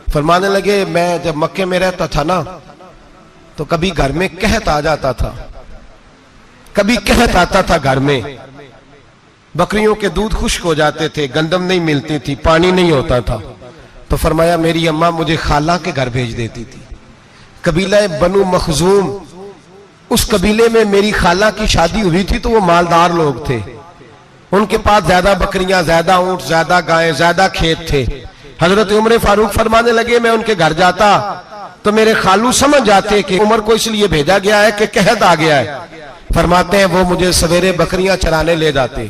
फरमाने लगे, मैं जब मक्के में रहता था ना तो कभी घर में कहत आ जाता था, कभी कहत आता था घर में, बकरियों के दूध खुश्क हो जाते थे, गंदम नहीं मिलती थी, पानी नहीं होता था, तो फरमाया मेरी अम्मा मुझे खाला के घर भेज देती थी। कबीला बनु मखजूम, उस कबीले में मेरी खाला की शादी हुई थी, तो वो मालदार लोग थे, उनके पास ज्यादा बकरियां, ज्यादा ऊंट, ज्यादा गायें, ज्यादा खेत थे। हजरत उमर फारूक फरमाने लगे, मैं उनके घर जाता तो मेरे खालू समझ जाते कि उमर को इसलिए भेजा गया है कि कहत आ गया है। फरमाते हैं वो मुझे सवेरे बकरियां चराने ले जाते,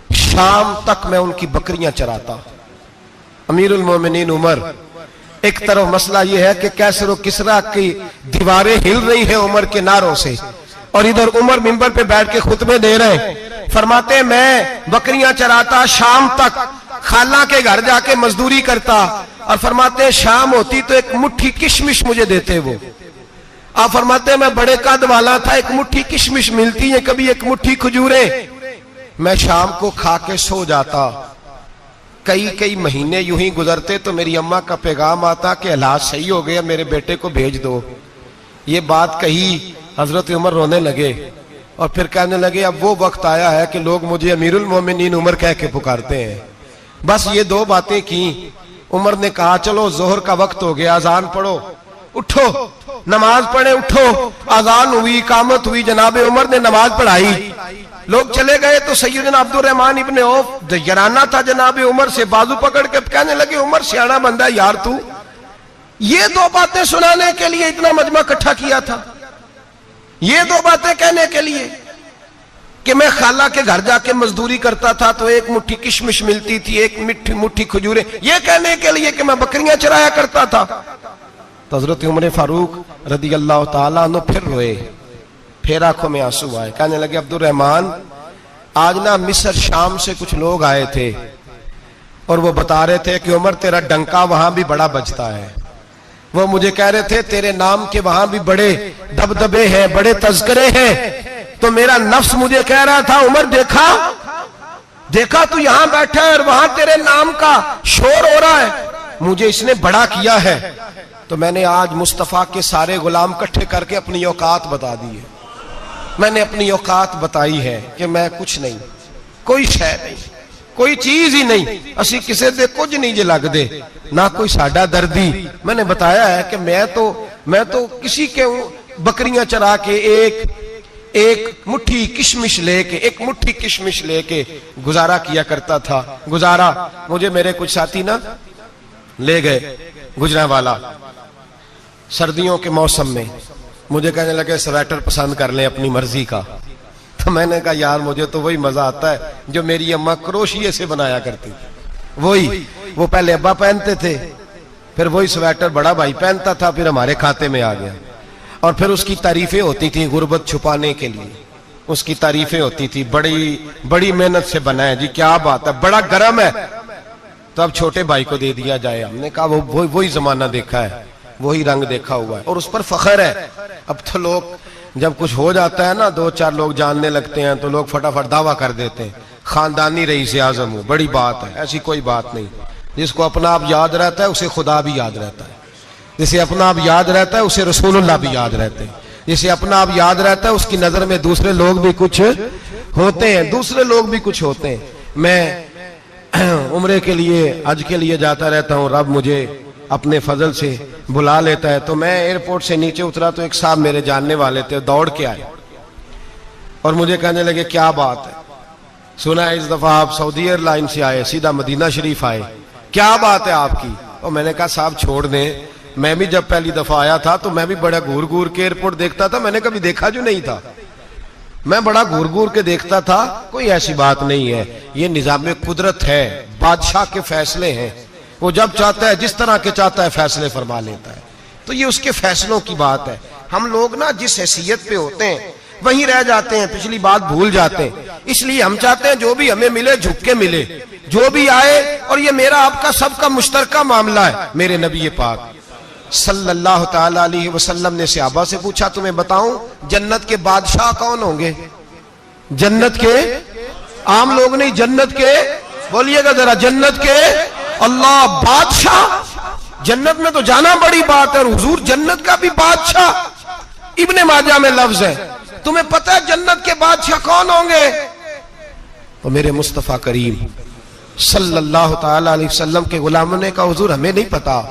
शाम तक मैं उनकी बकरियां चराता। अमीरुल मोमिनीन उमर, एक तरफ मसला यह है कि कैसर और किसरा की दीवारें हिल रही हैं उमर के नारों से, और इधर उमर मिंबर पे बैठ के खुतबे दे रहे हैं। फरमाते हैं मैं बकरियां चराता, शाम तक खाला के घर जाके मजदूरी करता, और फरमाते हैं शाम होती तो एक मुट्ठी किशमिश मुझे देते वो। आप फरमाते हैं मैं बड़े कद वाला था, एक मुट्ठी किशमिश मिलती है, कभी एक मुट्ठी खजूरें, मैं शाम को खा के सो जाता। कई कई महीने यूं ही गुजरते तो मेरी अम्मा का पैगाम आता कि हालात सही हो गया, मेरे बेटे को भेज दो। ये बात कही, हजरत उमर रोने लगे और फिर कहने लगे, अब वो वक्त आया है कि लोग मुझे अमीरुल मोमिनीन उमर कह के पुकारते हैं। बस ये दो बातें की। उमर ने कहा चलो जोहर का वक्त हो गया, अजान पढ़ो, उठो नमाज पढ़े, उठो। अजान हुई, इकामत हुई, जनाब उमर ने नमाज पढ़ाई, लोग चले गए तो सैयदना अब्दुर रहमान इब्ने औफ दयराना था जनाब उमर से, बाजू पकड़ के कहने लगे, उमर सियाना बंदा यार, तू ये दो बातें सुनाने के लिए इतना मजमा इकट्ठा किया था, ये दो बातें कहने के लिए कि मैं खाला के घर जाके मजदूरी करता था तो एक मुट्ठी किशमिश मिलती थी, एक मुट्ठी खजूरें, ये कहने के लिए कि मैं बकरियां चराया करता था। तो हजरत उमर फारूक रदी अल्लाह ताला अन्हु फिर रोए, फिर आंखों में आंसू आए। कहने लगे, अब्दुर रहमान आज ना मिस्र शाम से कुछ लोग आए थे और वो बता रहे थे कि उमर तेरा डंका वहां भी बड़ा बजता है। वो मुझे कह रहे थे तेरे नाम के वहां भी बड़े दबदबे हैं, बड़े तज़किरे हैं। तो मेरा नफ्स मुझे कह रहा था, उमर देखा देखा तू यहां बैठा है और वहां तेरे नाम का शोर हो रहा है, मुझे इसने बड़ा किया है। तो मैंने आज मुस्तफा के सारे गुलाम इकट्ठे करके अपनी औकात बता दी है। मैंने अपनी औकात बताई है कि मैं कुछ नहीं, कोई शय नहीं, कोई चीज ही नहीं, असी किसी से कुछ नहीं जे लगदे, ना कोई साडा दर्दी। मैंने बताया है कि मैं तो किसी के बकरियां चरा के एक मुट्ठी किशमिश लेके गुजारा किया करता था। गुजारा मुझे मेरे कुछ साथी ना ले गए गुजरांवाला, सर्दियों के मौसम में मुझे कहने लगे स्वेटर पसंद कर लें अपनी मर्जी का। तो मैंने कहा यार मुझे तो वही मजा आता है जो मेरी अम्मा क्रोशिये से बनाया करती थी, वही। वो पहले अब्बा पहनते थे, फिर वही स्वेटर बड़ा भाई पहनता था, फिर हमारे खाते में आ गया। और फिर उसकी तारीफें होती थी गुर्बत छुपाने के लिए, उसकी तारीफें होती थी, बड़ी बड़ी मेहनत से बना है जी, क्या बात है, बड़ा गर्म है, तो अब छोटे भाई को दे दिया जाए। हमने कहा वो वही जमाना देखा है, वही रंग देखा हुआ है और उस पर फख्र है। अब तो लोग जब कुछ हो जाता है ना, दो चार लोग जानने लगते हैं तो लोग फटाफट दावा कर देते हैं खानदानी रईस आजम हूं, बड़ी बात है। ऐसी कोई बात नहीं, जिसको अपना आप याद रहता है उसे खुदा भी याद रहता है, जिसे अपना आप याद रहता है उसे रसूलुल्लाह भी याद रहते हैं, जिसे अपना आप याद रहता है उसकी नजर में दूसरे लोग भी कुछ होते हैं, दूसरे लोग भी कुछ होते हैं। मैं उम्रे के लिए, हज के लिए जाता रहता हूँ, रब मुझे अपने फजल से बुला लेता है। तो मैं एयरपोर्ट से नीचे उतरा तो एक साहब मेरे जानने वाले थे, दौड़ के आए और मुझे कहने लगे क्या बात है, सुना है इस दफा आप सऊदी एयरलाइन से आए, सीधा मदीना शरीफ आए, क्या बात है आपकी। और मैंने कहा साहब छोड़ दें, मैं भी जब पहली दफा आया था तो मैं भी बड़ा घूर घूर के एयरपोर्ट देखता था, मैंने कभी देखा जो नहीं था, मैं बड़ा घूर घूर के देखता था, कोई ऐसी बात नहीं है, ये निजाम कुदरत है, बादशाह के फैसले हैं, वो जब चाहता है जिस तरह के चाहता है फैसले फरमा लेता है, तो ये उसके फैसलों की बात है। हम लोग ना जिस हैसियत पे होते हैं वहीं रह जाते हैं, पिछली बात भूल जाते हैं, इसलिए हम चाहते हैं जो भी हमें मिले झुक के मिले, जो भी आए, और ये मेरा आपका सबका मुश्तरका मामला है। मेरे नबी पाक सल्लल्लाहु ताला अलैहि वसल्लम ने सहाबा से पूछा, तुम्हें बताऊं जन्नत के बादशाह कौन होंगे? जन्नत के आम लोग नहीं, जन्नत के, बोलिएगा जरा, जन्नत के अल्लाह बादशाह। जन्नत में तो जाना बड़ी बात है, और हुजूर जन्नत का भी बादशाह। इब्ने माजा में लफ्ज है, तुम्हें पता है जन्नत के बादशाह कौन होंगे? तो मेरे मुस्तफा करीम सल्लल्लाहु ताला अलैहि वसल्लम के गुलामों ने कहा हुजूर हमें नहीं पता।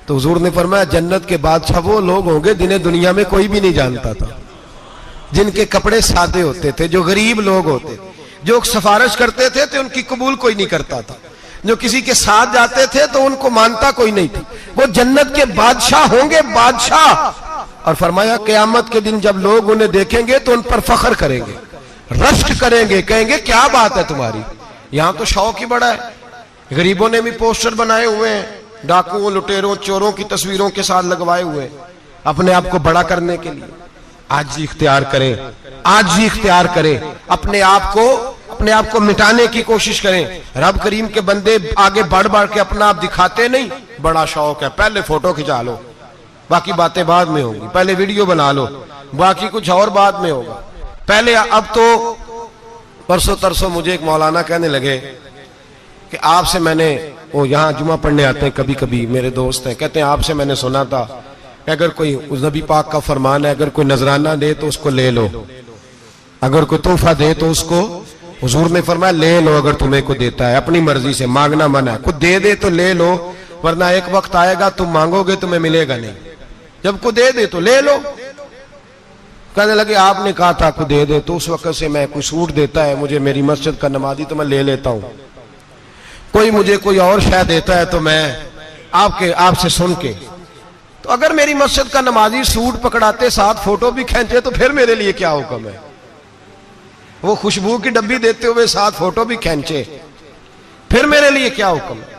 तो हुजूर ने फरमाया जन्नत के बादशाह वो लोग होंगे जिन्हें दुनिया में कोई भी नहीं जानता था, जिनके कपड़े सादे होते थे, जो गरीब लोग होते, जो सिफारिश करते थे तो उनकी कबूल कोई नहीं करता था, जो किसी के साथ जाते थे तो उनको मानता कोई नहीं था। वो जन्नत के बादशाह होंगे, बादशाह। और फरमाया क़यामत के दिन जब लोग उन्हें देखेंगे तो उन पर फख्र करेंगे, रश्क करेंगे, कहेंगे क्या बात है तुम्हारी। यहां तो शौक ही बड़ा है, गरीबों ने भी पोस्टर बनाए हुए हैं, डाकुओं, लुटेरों, चोरों की तस्वीरों के साथ लगवाए हुए, अपने आप को बड़ा करने के लिए। आज ही इख्तियार करें, आज ही इख्तियार करें, अपने आप को मिटाने की कोशिश करें। रब करीम के बंदे आगे बढ़ बढ़ के अपना आप दिखाते नहीं, बड़ा शौक है, पहले फोटो खिंचा लो, बाकी बातें बाद में होंगी, पहले वीडियो बना लो, बाकी कुछ और बाद में होगा। पहले अब तो परसों तरसों मुझे एक मौलाना कहने लगे कि आपसे मैंने, वो यहाँ जुमा पढ़ने आते हैं कभी कभी, मेरे दोस्त हैं, कहते हैं आपसे मैंने सुना था कि अगर कोई, उस नबी पाक का फरमान है, अगर कोई नजराना दे तो उसको ले लो, अगर कोई तोहफा दे तो उसको, हुजूर ने फरमाया ले लो अगर तुम्हें को देता है, अपनी मर्जी से, मांगना मना है, कुछ दे दे तो ले लो, वरना एक वक्त आएगा तुम मांगोगे तुम्हें मिलेगा नहीं, जब को दे दे तो ले लो। कहने लगे आपने कहा था को दे दे, तो उस वक्त से मैं, कोई सूट देता है मुझे मेरी मस्जिद का नमाजी तो मैं ले लेता हूं, कोई मुझे कोई और शय देता है तो मैं आपसे सुन के, तो अगर मेरी मस्जिद का नमाजी सूट पकड़ाते साथ फोटो भी खींचे तो फिर मेरे लिए क्या हुक्म है? वो खुशबू की डब्बी देते हुए साथ फोटो भी खींचे, फिर मेरे लिए क्या हुक्म है?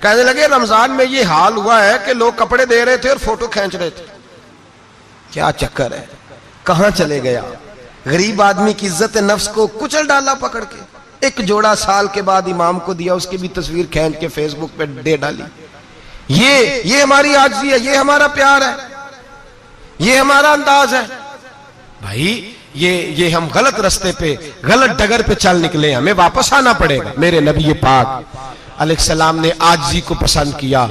कहने लगे रमजान में ये हाल हुआ है कि लोग कपड़े दे रहे थे और फोटो खींच रहे थे, क्या चक्कर है, कहां चले गया? गरीब आदमी की इज्जत नफ्स को कुचल डाला पकड़ के। एक जोड़ा साल के बाद इमाम को दिया, उसकी भी तस्वीर खींच के फेसबुक पे दे डाली। ये हमारी आजिज़ी है, ये हमारा प्यार है, ये हमारा अंदाज है। भाई ये हम गलत रास्ते पे, गलत डगर पे चल निकले, हमें वापस आना पड़ेगा। मेरे नबी पाक अलैहिस्सलाम ने आजिज़ी को पसंद किया।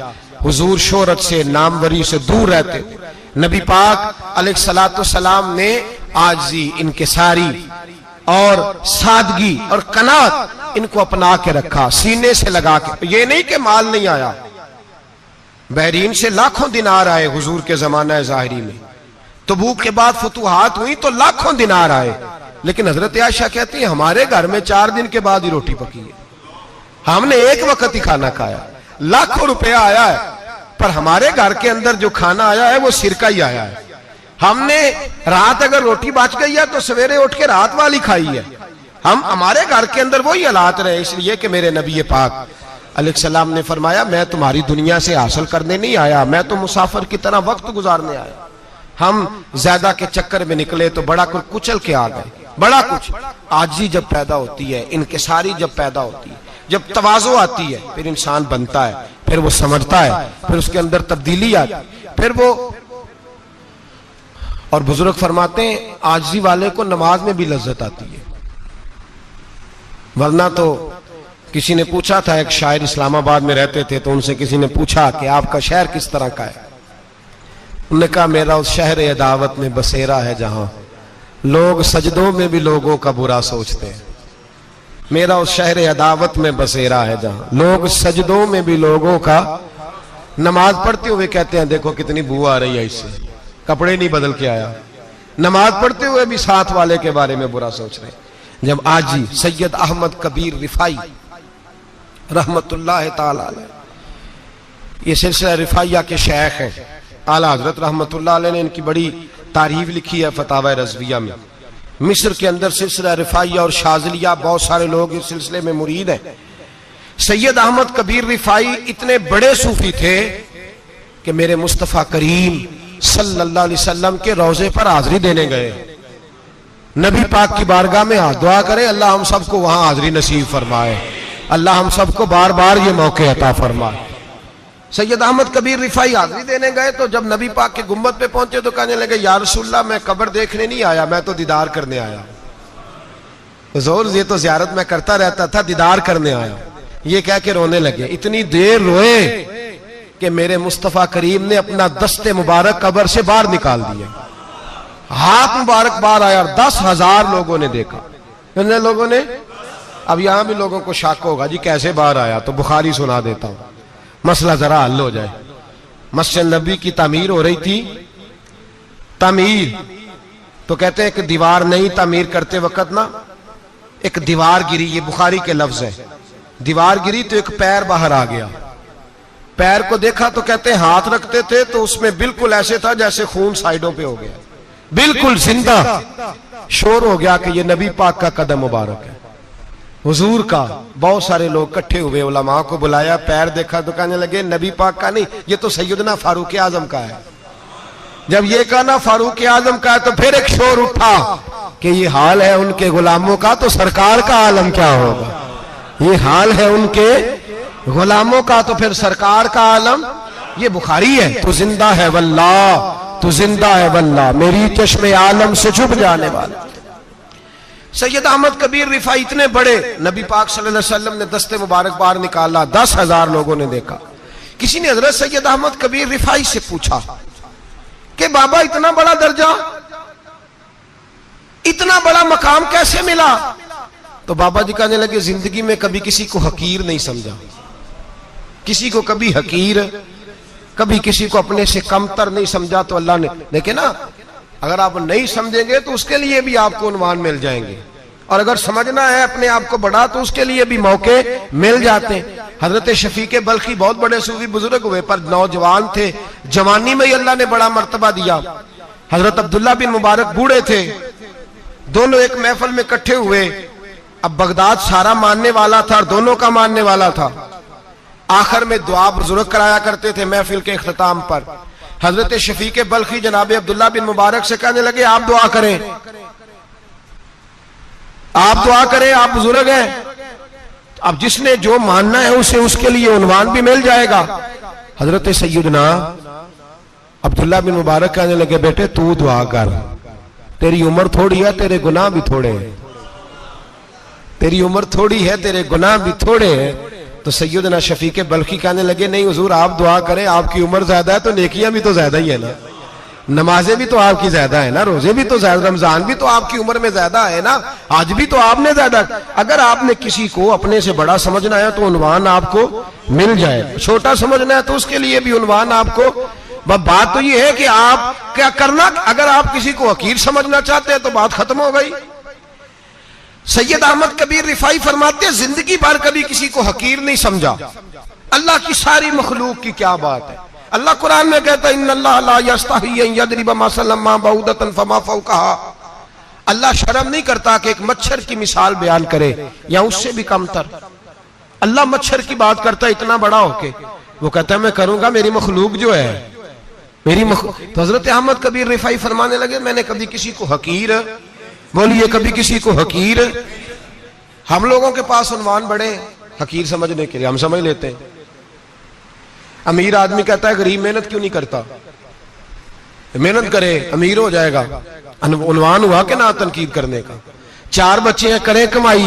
हुजूर शोहरत से, नामवरी से दूर रहते, नबी पाक अलैहिस्सलाम ने आजिज़ी, इनकिसारी और सादगी और कनात इनको अपना के रखा, सीने से लगा के। ये नहीं कि माल नहीं आया, बहरीन से लाखों दिनार आए हुजूर के जमाना ज़ाहिरी में, तबूक के बाद फतुहात हुई तो लाखों दिनार आए, लेकिन हजरत आयशा कहती है हमारे घर में 4 दिन के बाद ही रोटी पकी है, हमने एक वक्त ही खाना खाया, लाखों रुपया आया है, पर हमारे घर के अंदर जो खाना आया है वो सिरका ही आया है। हमने रात अगर रोटी बच गई है तो सवेरे उठ के रात वाली खाई है। हमारे घर के अंदर वही हालात रहे, इसलिए कि मेरे नबी पाक अलैहिस्सलाम ने फरमाया मैं तुम्हारी दुनिया से हासिल करने नहीं आया, मैं तो मुसाफिर की तरह वक्त गुजारने आया। हम ज्यादा के चक्कर में निकले तो बड़ा कुछ कुचल के आ गए। बड़ा कुछ आजी जब पैदा होती है, इनकिसारी जब पैदा होती है, जब तवाज़ो आती है, फिर इंसान बनता है, फिर वो समझता है, फिर उसके अंदर तब्दीली आती है, फिर वो। और बुजुर्ग फरमाते हैं आजी वाले को नमाज में भी लज्जत आती है, वरना तो किसी ने पूछा था, एक शायर इस्लामाबाद में रहते थे, तो उनसे किसी ने पूछा कि आपका शहर किस तरह का है? उन्होंने कहा मेरा उस शहर अदावत में बसेरा है जहां लोग सजदों में भी लोगों का बुरा सोचते हैं। मेरा उस शहर अदावत में बसेरा है जहां लोग सजदों में भी लोगों का, नमाज पढ़ते हुए कहते हैं देखो कितनी बू आ रही है इससे, कपड़े नहीं बदल के आया, नमाज पढ़ते हुए भी साथ वाले के बारे में बुरा सोच रहे हैं। जब आजी सैयद अहमद कबीर रिफाई रहमतुल्लाह ताला अलैह, ये सिलसिला रिफाइया के शेख हैं, आला हजरत रहमतुल्लाह अलैह ने इनकी बड़ी तारीफ लिखी है फतावा रज़विया में। मिस्र के अंदर सिलसिला रिफाइया और शाज़िलिया, बहुत सारे लोग इस सिलसिले में मुरीद हैं। सैयद अहमद कबीर रिफाई इतने बड़े सूफी थे कि मेरे मुस्तफ़ा करीम सल्लल्लाहु अलैहि वसल्लम के रोजे पर हाजिरी देने गए। नबी पाक की बारगाह में हाथ दुआ करें, अल्लाह हम सबको वहां हाजिरी नसीब फरमाए, अल्लाह हम सबको बार बार ये मौके अता फरमाए। सैयद अहमद कबीर रिफाई हाजिरी देने गए तो जब नबी पाक के गुम्बद पे पहुंचे तो कहने लगे या रसूलल्लाह मैं कब्र देखने नहीं आया, मैं तो दीदार करने आया। हुजूर ये तो ज़ियारत में करता रहता था, दीदार करने आया। ये कह के रोने लगे। इतनी देर रोए कि मेरे मुस्तफ़ा करीम ने अपना दस्ते मुबारक कब्र से बाहर निकाल दिया। हाथ मुबारक बाहर आया और 10,000 लोगों ने देखा। कितने लोगों ने? अब यहां भी लोगों को शक होगा जी कैसे बाहर आया, तो बुखारी सुना देता हूं, मसला जरा हल हो जाए। मस्जिद नबी की तामीर हो रही थी। तामीर तो कहते हैं कि दीवार नहीं, तामीर करते वक्त ना एक दीवार गिरी, ये बुखारी के लफ्ज है। दीवार गिरी तो एक पैर बाहर आ गया। पैर को देखा तो कहते हैं हाथ रखते थे तो उसमें बिल्कुल ऐसे था जैसे खून साइडों पे हो गया, बिल्कुल जिंदा। शोर हो गया कि ये नबी पाक का कदम मुबारक है, हुजूर का। बहुत सारे लोग इकट्ठे हुए, उलमा को बुलाया, पैर देखा तो कहने लगे नबी पाक का नहीं, ये तो सैयदना फारूक आजम का है। जब ये कहा ना फारूक आजम का है तो फिर एक शोर उठा कि ये हाल है उनके गुलामों का, तो सरकार का आलम क्या होगा। ये हाल है उनके गुलामों का तो फिर सरकार का आलम। ये बुखारी है। तो जिंदा है वल्लाह, तो जिंदा है वल्लाह, मेरी चश्मे आलम से छुप जाने वाला। सैयद अहमद कबीर रिफाई इतने बड़े, नबी पाक सल्लल्लाहु अलैहि वसल्लम ने दस्ते मुबारक बाहर निकाला, 10,000 लोगों ने देखा। किसी ने हजरत सैयद अहमद कबीर रिफाई से पूछा कि बाबा इतना बड़ा दर्जा, इतना बड़ा मकाम कैसे मिला? तो बाबा जी कहने लगे जिंदगी में कभी किसी को हकीर नहीं समझा, किसी को कभी हकीर, कभी किसी को अपने से कमतर नहीं समझा। तो अल्लाह ने, देखे ना, अगर आप नहीं समझेंगे तो उसके लिए भी आपको उन्वान मिल जाएंगे, और अगर समझना है अपने आप को बड़ा तो उसके लिए भी मौके मिल जाते हैं। हजरत शफीक बल्खी बहुत बड़े सूफी बुजुर्ग हुए, पर नौजवान थे, जवानी में ही अल्लाह ने बड़ा मर्तबा दिया। हजरत अब्दुल्ला बिन मुबारक बूढ़े थे, दोनों एक महफिल में इकट्ठे हुए। अब बगदाद सारा मानने वाला था और दोनों का मानने वाला था। आखिर में दुआ बुजुर्ग कराया करते थे महफिल के इख्तिताम पर। हजरत शफीक बल्खी जनाब अब्दुल्ला बिन मुबारक से कहने लगे आप दुआ करें, आप दुआ करें, आप बुजुर्ग हैं। अब जिसने जो मानना है उसे उसके लिए उन्वान भी मिल जाएगा। हजरत सैयदना अब्दुल्ला बिन मुबारक कहने लगे बेटे तू दुआ कर, तेरी उम्र थोड़ी है, तेरे गुनाह भी थोड़े हैं, तेरी उम्र थोड़ी है, तेरे गुनाह भी थोड़े हैं। तो सैयदना शफीक बल्खी कहने लगे नहीं हुजूर आप दुआ करें, आपकी उम्र ज्यादा है तो नेकियां भी तो ज्यादा ही है ना, नमाजें भी तो आपकी ज्यादा है ना, रोजे भी तो ज्यादा, रमजान भी तो आपकी उम्र में ज्यादा है ना, आज भी तो आपने ज्यादा। अगर आपने किसी को अपने से बड़ा समझना है तो उन्वान आपको मिल जाए, छोटा समझना है तो उसके लिए भी उन्वान आपको। बात तो ये है कि आप क्या करना, अगर आप किसी को हकीर समझना चाहते हैं तो बात खत्म हो गई। सैयद अहमद कबीर रिफाई फरमाते हैं जिंदगी भर कभी किसी को हकीर नहीं समझा। अल्लाह की सारी मखलूक की क्या बात है। अल्लाह कुरान में कहता है इन्नल्लाह ला यस्तही अन यदरिबा मसलन मा बऊदतन फमा फौकहा। अल्लाह शर्म नहीं करता कि एक मच्छर की मिसाल बयान करे या उससे भी कमतर। अल्लाह मच्छर की बात करता है इतना बड़ा होके, वो कहता है मैं करूंगा, मेरी मखलूक जो है मेरी तो हजरत अहमद कबीर रिफाई फरमाने लगे मैंने कभी किसी को हकीर, बोलिए कभी किसी को हकीर। हम लोगों के पास उन्वान बड़े हकीर समझने के लिए, हम समझ लेते हैं। अमीर आदमी कहता है गरीब मेहनत क्यों नहीं करता, मेहनत करे अमीर हो जाएगा। उन्वान हुआ कि ना तनकीद करने का। 4 बच्चे हैं करें कमाई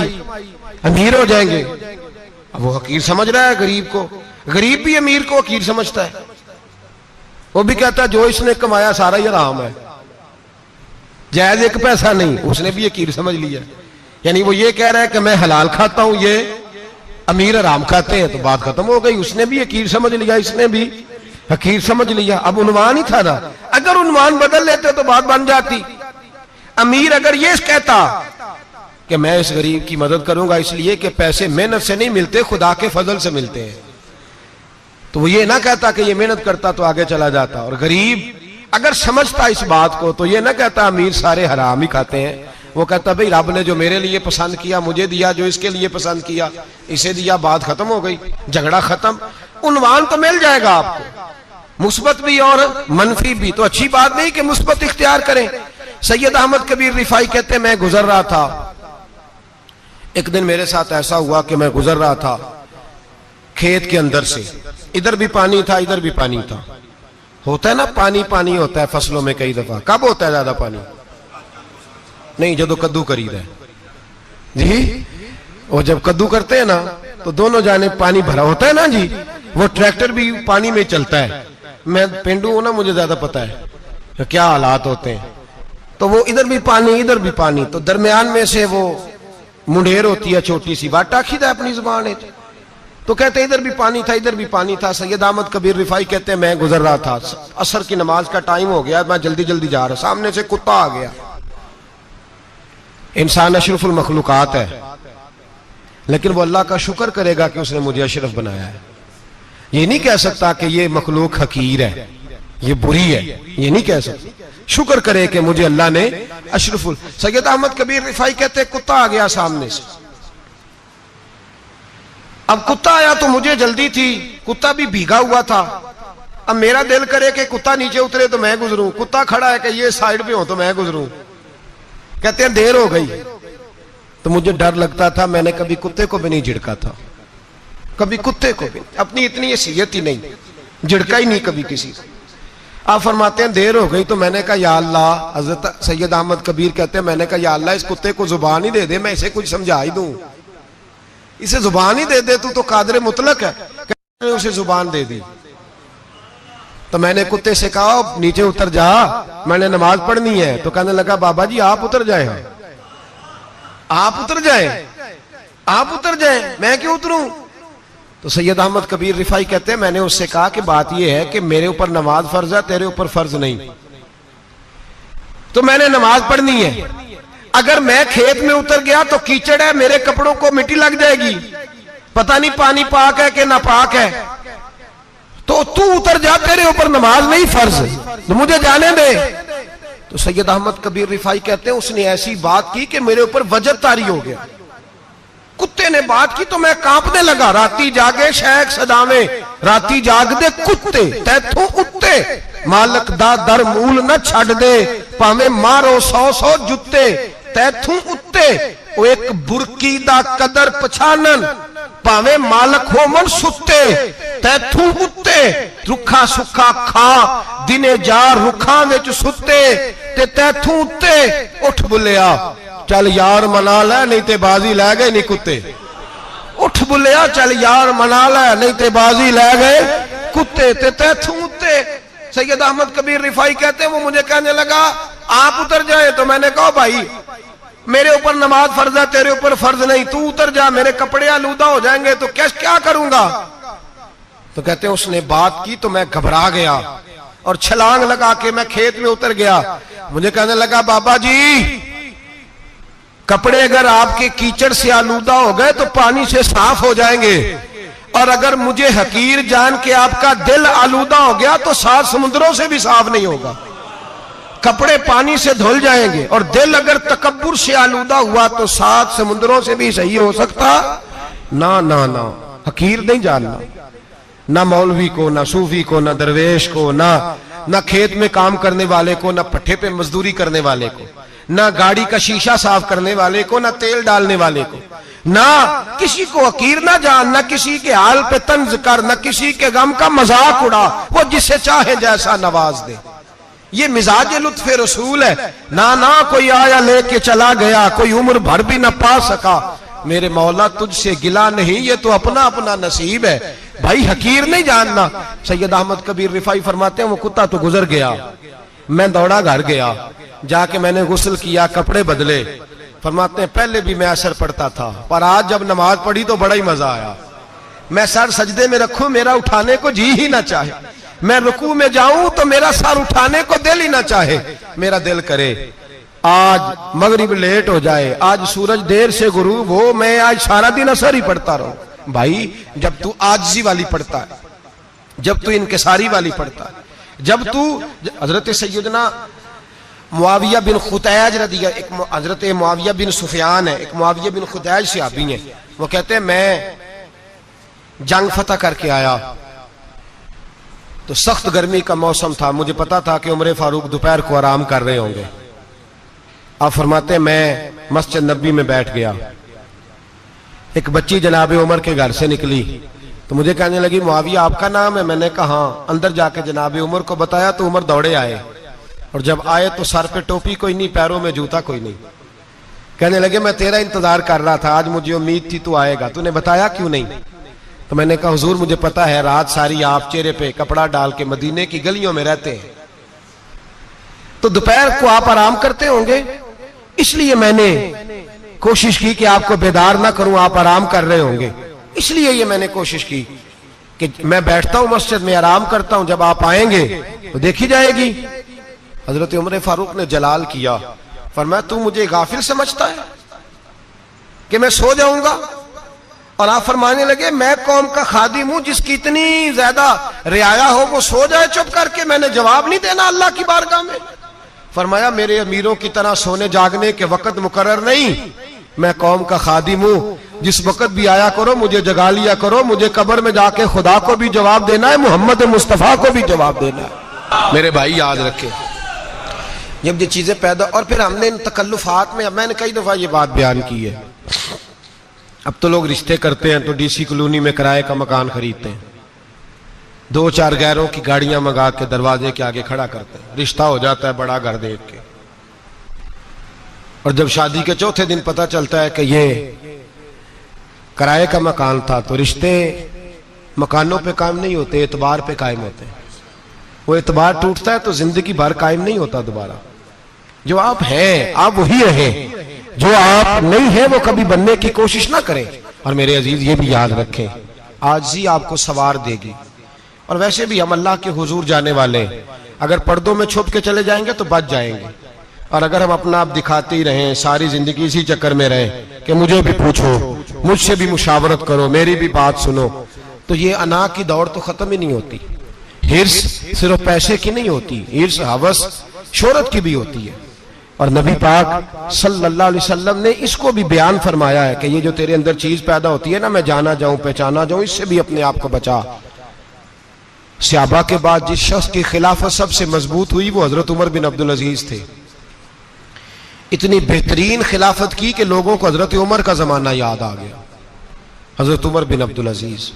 अमीर हो जाएंगे। अब वो हकीर समझ रहा है गरीब को, गरीब भी अमीर को हकीर समझता है। वो भी कहता है जो इसने कमाया सारा ही हराम है, जायज एक पैसा नहीं, उसने भी हकीर समझ लिया। यानी वो ये कह रहा है कि मैं हलाल खाता हूं, ये अमीर हराम खाते हैं, तो बात खत्म हो गई। उसने भी हकीर समझ लिया, इसने भी हकीर समझ लिया। अब उन्वान ही था ना, अगर उन्वान बदल लेते तो बात बन जाती। अमीर अगर ये कहता कि मैं इस गरीब की मदद करूंगा इसलिए कि पैसे मेहनत से नहीं मिलते, खुदा के फजल से मिलते हैं, तो वो ये ना कहता कि ये मेहनत करता तो आगे चला जाता। और गरीब अगर समझता इस बात को तो ये ना कहता अमीर सारे हराम ही खाते हैं, वो कहता भाई रब ने जो मेरे लिए पसंद किया मुझे दिया, जो इसके लिए पसंद किया इसे दिया, बात खत्म हो गई, झगड़ा खत्म। उन्वान तो मिल जाएगा आपको, मुस्बत भी और मनफी भी। तो अच्छी बात नहीं कि मुस्बत इख्तियार करें। सैयद अहमद कबीर रिफाई कहते मैं गुजर रहा था, एक दिन मेरे साथ ऐसा हुआ कि मैं गुजर रहा था खेत के अंदर से, इधर भी पानी था इधर भी पानी था। होता है ना पानी पानी होता है फसलों में कई दफा। कब होता है ज्यादा पानी? नहीं, जो कद्दू करीद है जी वो जब कद्दू करते हैं ना तो दोनों जाने पानी भरा होता है ना जी, वो ट्रैक्टर भी पानी में चलता है। मैं पेंडू हूं ना, मुझे ज्यादा पता है क्या हालात होते हैं। तो वो इधर भी पानी इधर भी पानी, तो दरमियान में से वो मुंडेर होती है छोटी सी, वाटा खीदा अपनी जुबान है। तो कहते इधर भी पानी था इधर भी पानी था। सैयद अहमद कबीर रिफाई कहते हैं मैं गुजर रहा था, असर की नमाज का टाइम हो गया, मैं जल्दी जल्दी जा रहा, सामने से कुत्ता आ गया। इंसान अशरफुल मखलूकात है, लेकिन वो अल्लाह का शुक्र करेगा कि उसने मुझे अशरफ बनाया है। ये नहीं कह सकता कि ये मखलूक हकीर है, ये बुरी है, ये नहीं कह सकता। शुक्र करे कि मुझे अल्लाह ने अशरफुल। सैयद अहमद कबीर रिफाई कहते कुत्ता आ गया सामने से। अब कुत्ता आया तो मुझे जल्दी थी, कुत्ता भी भीगा हुआ था। अब मेरा दिल करे कि कुत्ता नीचे उतरे तो मैं गुजरूं, कुत्ता खड़ा है कि ये साइड पे हो तो मैं गुजरूं। कहते हैं देर हो गई तो मुझे डर लगता था, मैंने कभी कुत्ते को भी नहीं झिड़का था, कभी कुत्ते को भी, अपनी इतनी हैसियत ही नहीं, झिड़का ही नहीं कभी किसी को। आप फरमाते हैं देर हो गई तो मैंने कहा या अल्लाह, हजरत सैयद अहमद कबीर कहते हैं मैंने कहा या अल्लाह इस कुत्ते को जुबान ही दे दे, मैं इसे कुछ समझा ही दूं, इसे जुबान ही दे दे तू तो कादर मुतलक है। उसे जुबान दे दी तो मैंने कुत्ते से कहा नीचे उतर जा, मैंने नमाज पढ़नी है। तो कहने लगा बाबा जी आप उतर जाए, आप उतर जाए, आप उतर जाए, मैं क्यों उतरूं? तो सैयद अहमद कबीर रिफाई कहते हैं मैंने उससे कहा कि बात यह है कि मेरे ऊपर नमाज फर्ज है, तेरे ऊपर फर्ज नहीं, तो मैंने नमाज पढ़नी है। अगर मैं खेत में उतर गया तो कीचड़ है, मेरे कपड़ों को मिट्टी लग जाएगी, पता नहीं पानी पाक है कि नापाक है, तो तू उतर जा, तेरे ऊपर नमाज नहीं फर्ज, तो मुझे जाने दे। तो सैयद अहमद कबीर रिफाई कहते हैं उसने ऐसी बात की कि मेरे ऊपर वजद तारी हो गया। कुत्ते ने बात की तो मैं कांपने लगा। राती जागे शेख सदावे, राती जाग दे कुत्ते तैथों उत्ते, मालक दा दर मूल न छड़ दे, भावे मारो 100 जुत्ते तैथों उत्ते। वो एक बुरकी दा कदर पछानन, भावे मालक हो मन सुते तैथों उत्ते। रुखा सुखा खा दिने जा रुखा विच सुते ते तैथों उत्ते। उठ बुलिया चल यार मना ले नहीं ते बाजी लै गए नहीं कुत्ते, उठ बुलिया चल यार मना ले नहीं ते बाजी लै गए कुत्ते ते तैथों उत्ते। सैयद अहमद कबीर रिफाई कहते हैं वो मुझे कहने लगा आप उतर जाए, तो मैंने कहा भाई मेरे ऊपर नमाज फर्ज है, तेरे ऊपर फर्ज नहीं, तू उतर जा, मेरे कपड़े आलूदा हो जाएंगे तो क्या करूंगा? तो कहते हैं उसने बात की तो मैं घबरा गया और छलांग लगा के मैं खेत में उतर गया। मुझे कहने लगा बाबा जी कपड़े अगर आपके कीचड़ से आलूदा हो गए तो पानी से साफ हो जाएंगे, और अगर मुझे हकीर जान के आपका दिल आलूदा हो गया तो 7 समुद्रों से भी साफ नहीं होगा। कपड़े पानी से धुल जाएंगे और दिल अगर तकब्बुर से आलूदा हुआ तो 7 समुद्रों से भी सही हो सकता ना ना ना। हकीर नहीं जानना, ना मौलवी को, ना सूफी को, ना दरवेश को, ना खेत में काम करने वाले को, ना पट्टे पे मजदूरी करने वाले को, ना गाड़ी का शीशा साफ करने वाले को, ना तेल डालने वाले को, ना किसी को हकीर ना जान, ना किसी के हाल पे तंज कर, ना किसी के गम का मजाक उड़ा, वो जिसे चाहे जैसा नवाज दे। ये मिजाज लुत्फ रसूल है। ना कोई आया लेके चला गया, कोई उम्र भर भी ना पा सका। मेरे मौला तुझसे गिला नहीं, ये तो अपना अपना नसीब है भाई, हकीर नहीं जानना। सैयद अहमद कबीर रिफाई फरमाते हैं वो कुत्ता तो गुजर गया, मैं दौड़ा घर गया, जाके मैंने गुस्ल किया, कपड़े बदले। फरमाते हैं पहले भी मैं असर पढ़ता था, पर आज जब नमाज पढ़ी तो बड़ा ही मजा आया। मैं सर सजदे में रखूं मेरा उठाने को जी ही ना चाहे, मैं रुकू में जाऊं तो मेरा सर उठाने को दिल ही ना चाहे। मेरा दिल करे आज मगरिब लेट हो जाए, आज सूरज देर से गुरूब हो, मैं आज सारा दिन असर ही पढ़ता रहूं। भाई जब तू आजिज़ी वाली पढ़ता है, जब तू इनकिसारी वाली पढ़ता है, जब तू हजरत सैयदना मुआविया बिन खुतैज रदिया, एक हजरत मुआविया बिन सुफियान है, एक मुआविया बिन खुतैज सहाबी है, वो कहते हैं मैं जंग फतह करके आया तो सख्त गर्मी का मौसम था, मुझे पता था कि उमर फारूक दोपहर को आराम कर रहे होंगे। आप फरमाते मैं मस्जिद नबी में बैठ गया, एक बच्ची जनाब उमर के घर से निकली तो मुझे कहने लगी मुआविया आपका नाम है? मैंने कहा हाँ। अंदर जाके जनाब उमर को बताया तो उमर दौड़े आए, और जब आए तो सर पे टोपी कोई नहीं, पैरों में जूता कोई नहीं। कहने लगे मैं तेरा इंतजार कर रहा था, आज मुझे उम्मीद थी तू आएगा, तूने बताया क्यों नहीं? तो मैंने कहा हुजूर मुझे पता है रात सारी आप चेहरे पे कपड़ा डाल के मदीने की गलियों में रहते हैं, तो दोपहर को आप आराम करते होंगे, इसलिए मैंने कोशिश की कि आपको बेदार ना करूं, आप आराम कर रहे होंगे, इसलिए ये मैंने कोशिश की कि मैं बैठता हूं मस्जिद में आराम करता हूं, जब आप आएंगे तो देखी जाएगी। हजरत उमर फारूक ने जलाल किया, फरमाया तू मुझे गाफिल समझता है कि मैं सो जाऊंगा? और आप फरमाने लगे मैं कौम का खादिम हूं जिसकी इतनी ज्यादा रियाया हो वो सो जाए चुप करके, मैंने जवाब नहीं देना अल्लाह की बारगाह में? फरमाया मेरे अमीरों की तरह सोने जागने के वक्त मुकर्रर नहीं, मैं कौम का खादिम हूं, जिस वक्त भी आया करो मुझे जगा लिया करो, मुझे कब्र में जाके खुदा को भी जवाब देना है, मोहम्मद मुस्तफा को भी जवाब देना है। मेरे भाई याद रखें, जब ये चीजें पैदा, और फिर हमने इन तकल्लुफात में, मैंने कई दफा ये बात बयान की है, अब तो लोग रिश्ते करते हैं तो डीसी कॉलोनी में किराए का मकान खरीदते हैं, 2-4 गैरों की गाड़ियां मंगा के दरवाजे के आगे खड़ा करते हैं, रिश्ता हो जाता है बड़ा घर देख के, और जब शादी के चौथे दिन पता चलता है कि ये किराए का मकान था, तो रिश्ते मकानों पे कायम नहीं होते, एतबार पे कायम होते हैं। वो एतबार टूटता है तो जिंदगी भर कायम नहीं होता दोबारा। जो आप हैं आप वही रहें, जो आप नहीं है वो कभी बनने की कोशिश ना करें। और मेरे अजीज ये भी याद रखें, आजिज़ी आपको सवार देगी। और वैसे भी हम अल्लाह के हुजूर जाने वाले, अगर पर्दों में छुप के चले जाएंगे तो बच जाएंगे, और अगर हम अपना आप दिखाते ही रहें, सारी जिंदगी इसी चक्कर में रहें कि मुझे भी पूछो, मुझसे भी मुशावरत करो, मेरी भी बात सुनो, तो ये अना की दौड़ तो खत्म ही नहीं होती। हिर्स सिर्फ पैसे की नहीं होती, हिर्स हवस शोहरत की भी होती है। और नबी पाक सल्लल्लाहु अलैहि वसल्लम ने इसको भी बयान फरमाया है कि ये जो तेरे अंदर चीज पैदा होती है ना, मैं जाना जाऊं पहचाना जाऊं, इससे भी अपने आप को बचा। सहाबा के बाद जिस शख्स की खिलाफत सबसे मजबूत हुई वो हजरत उमर बिन अब्दुल अजीज थे। इतनी बेहतरीन खिलाफत की कि लोगों को हजरत उमर का जमाना याद आ गया। हजरत उमर बिन अब्दुल अजीज,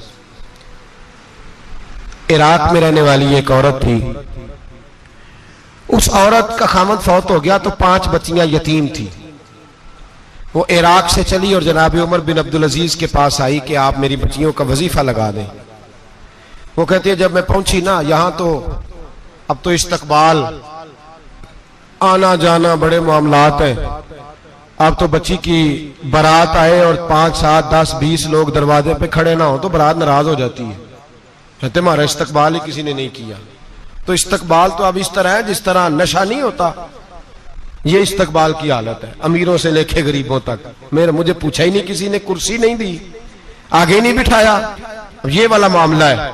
इराक में रहने वाली एक औरत थी, उस औरत का खामद फौत हो गया तो 5 बच्चियां यतीम थी। वो इराक से चली और जनाब उमर बिन अब्दुल अजीज के पास आई कि आप मेरी बच्चियों का वजीफा लगा दें। वो कहती है जब मैं पहुंची ना, यहां तो अब तो इस्तकबाल, आना जाना बड़े मामलात हैं, अब तो बच्ची की बारात आए और 5, 7, 10, 20 लोग दरवाजे पे खड़े ना हो तो बारात नाराज हो जाती है, कहते हमारा इस्तकबाल ही किसी ने नहीं किया। तो इस्तकबाल तो अब इस तरह है जिस तरह नशा नहीं होता, ये इस्तकबाल की हालत है, अमीरों से लेके गरीबों तक। मुझे पूछा ही नहीं किसी ने, कुर्सी नहीं दी, आगे नहीं बिठाया, ये वाला मामला है।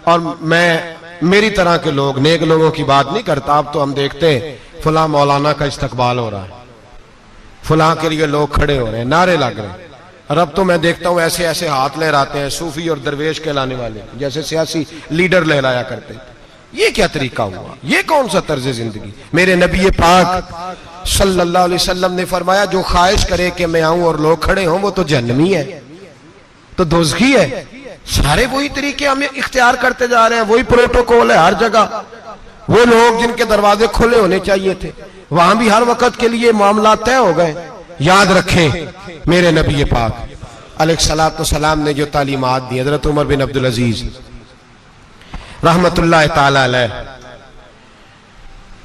और मैं मेरी तरह के लोग, नेक लोगों की बात नहीं करता। अब तो हम देखते हैं फला मौलाना का इस्तकबाल हो रहा है, फला के लिए लोग खड़े हो रहे हैं, नारे लग रहे हैं। और अब तो मैं देखता हूं ऐसे ऐसे हाथ लहराते हैं सूफी और दरवेश कहलाने वाले, जैसे सियासी लीडर लहराया करते हैं। ये क्या तरीका हुआ? ये कौन सा तर्ज जिंदगी? मेरे नबी पाक सल्लल्लाहु अलैहि वसल्लम ने फरमाया जो ख्वाहिश करे कि मैं आऊं और लोग खड़े हों वो तो जहन्नमी है, तो दोज़खी है। सारे वही तरीके हम इख्तियार करते जा रहे हैं, वही प्रोटोकॉल है हर जगह। वो लोग जिनके दरवाजे खुले होने चाहिए थे वहां भी हर वक्त के लिए मामला तय हो गए। याद रखें मेरे नबी पाक अलैहिस्सलातु वस्सलाम ने जो तालीमात दी, हजरत उमर बिन अब्दुल अजीज रहमतुल्लाह ताला अलैह।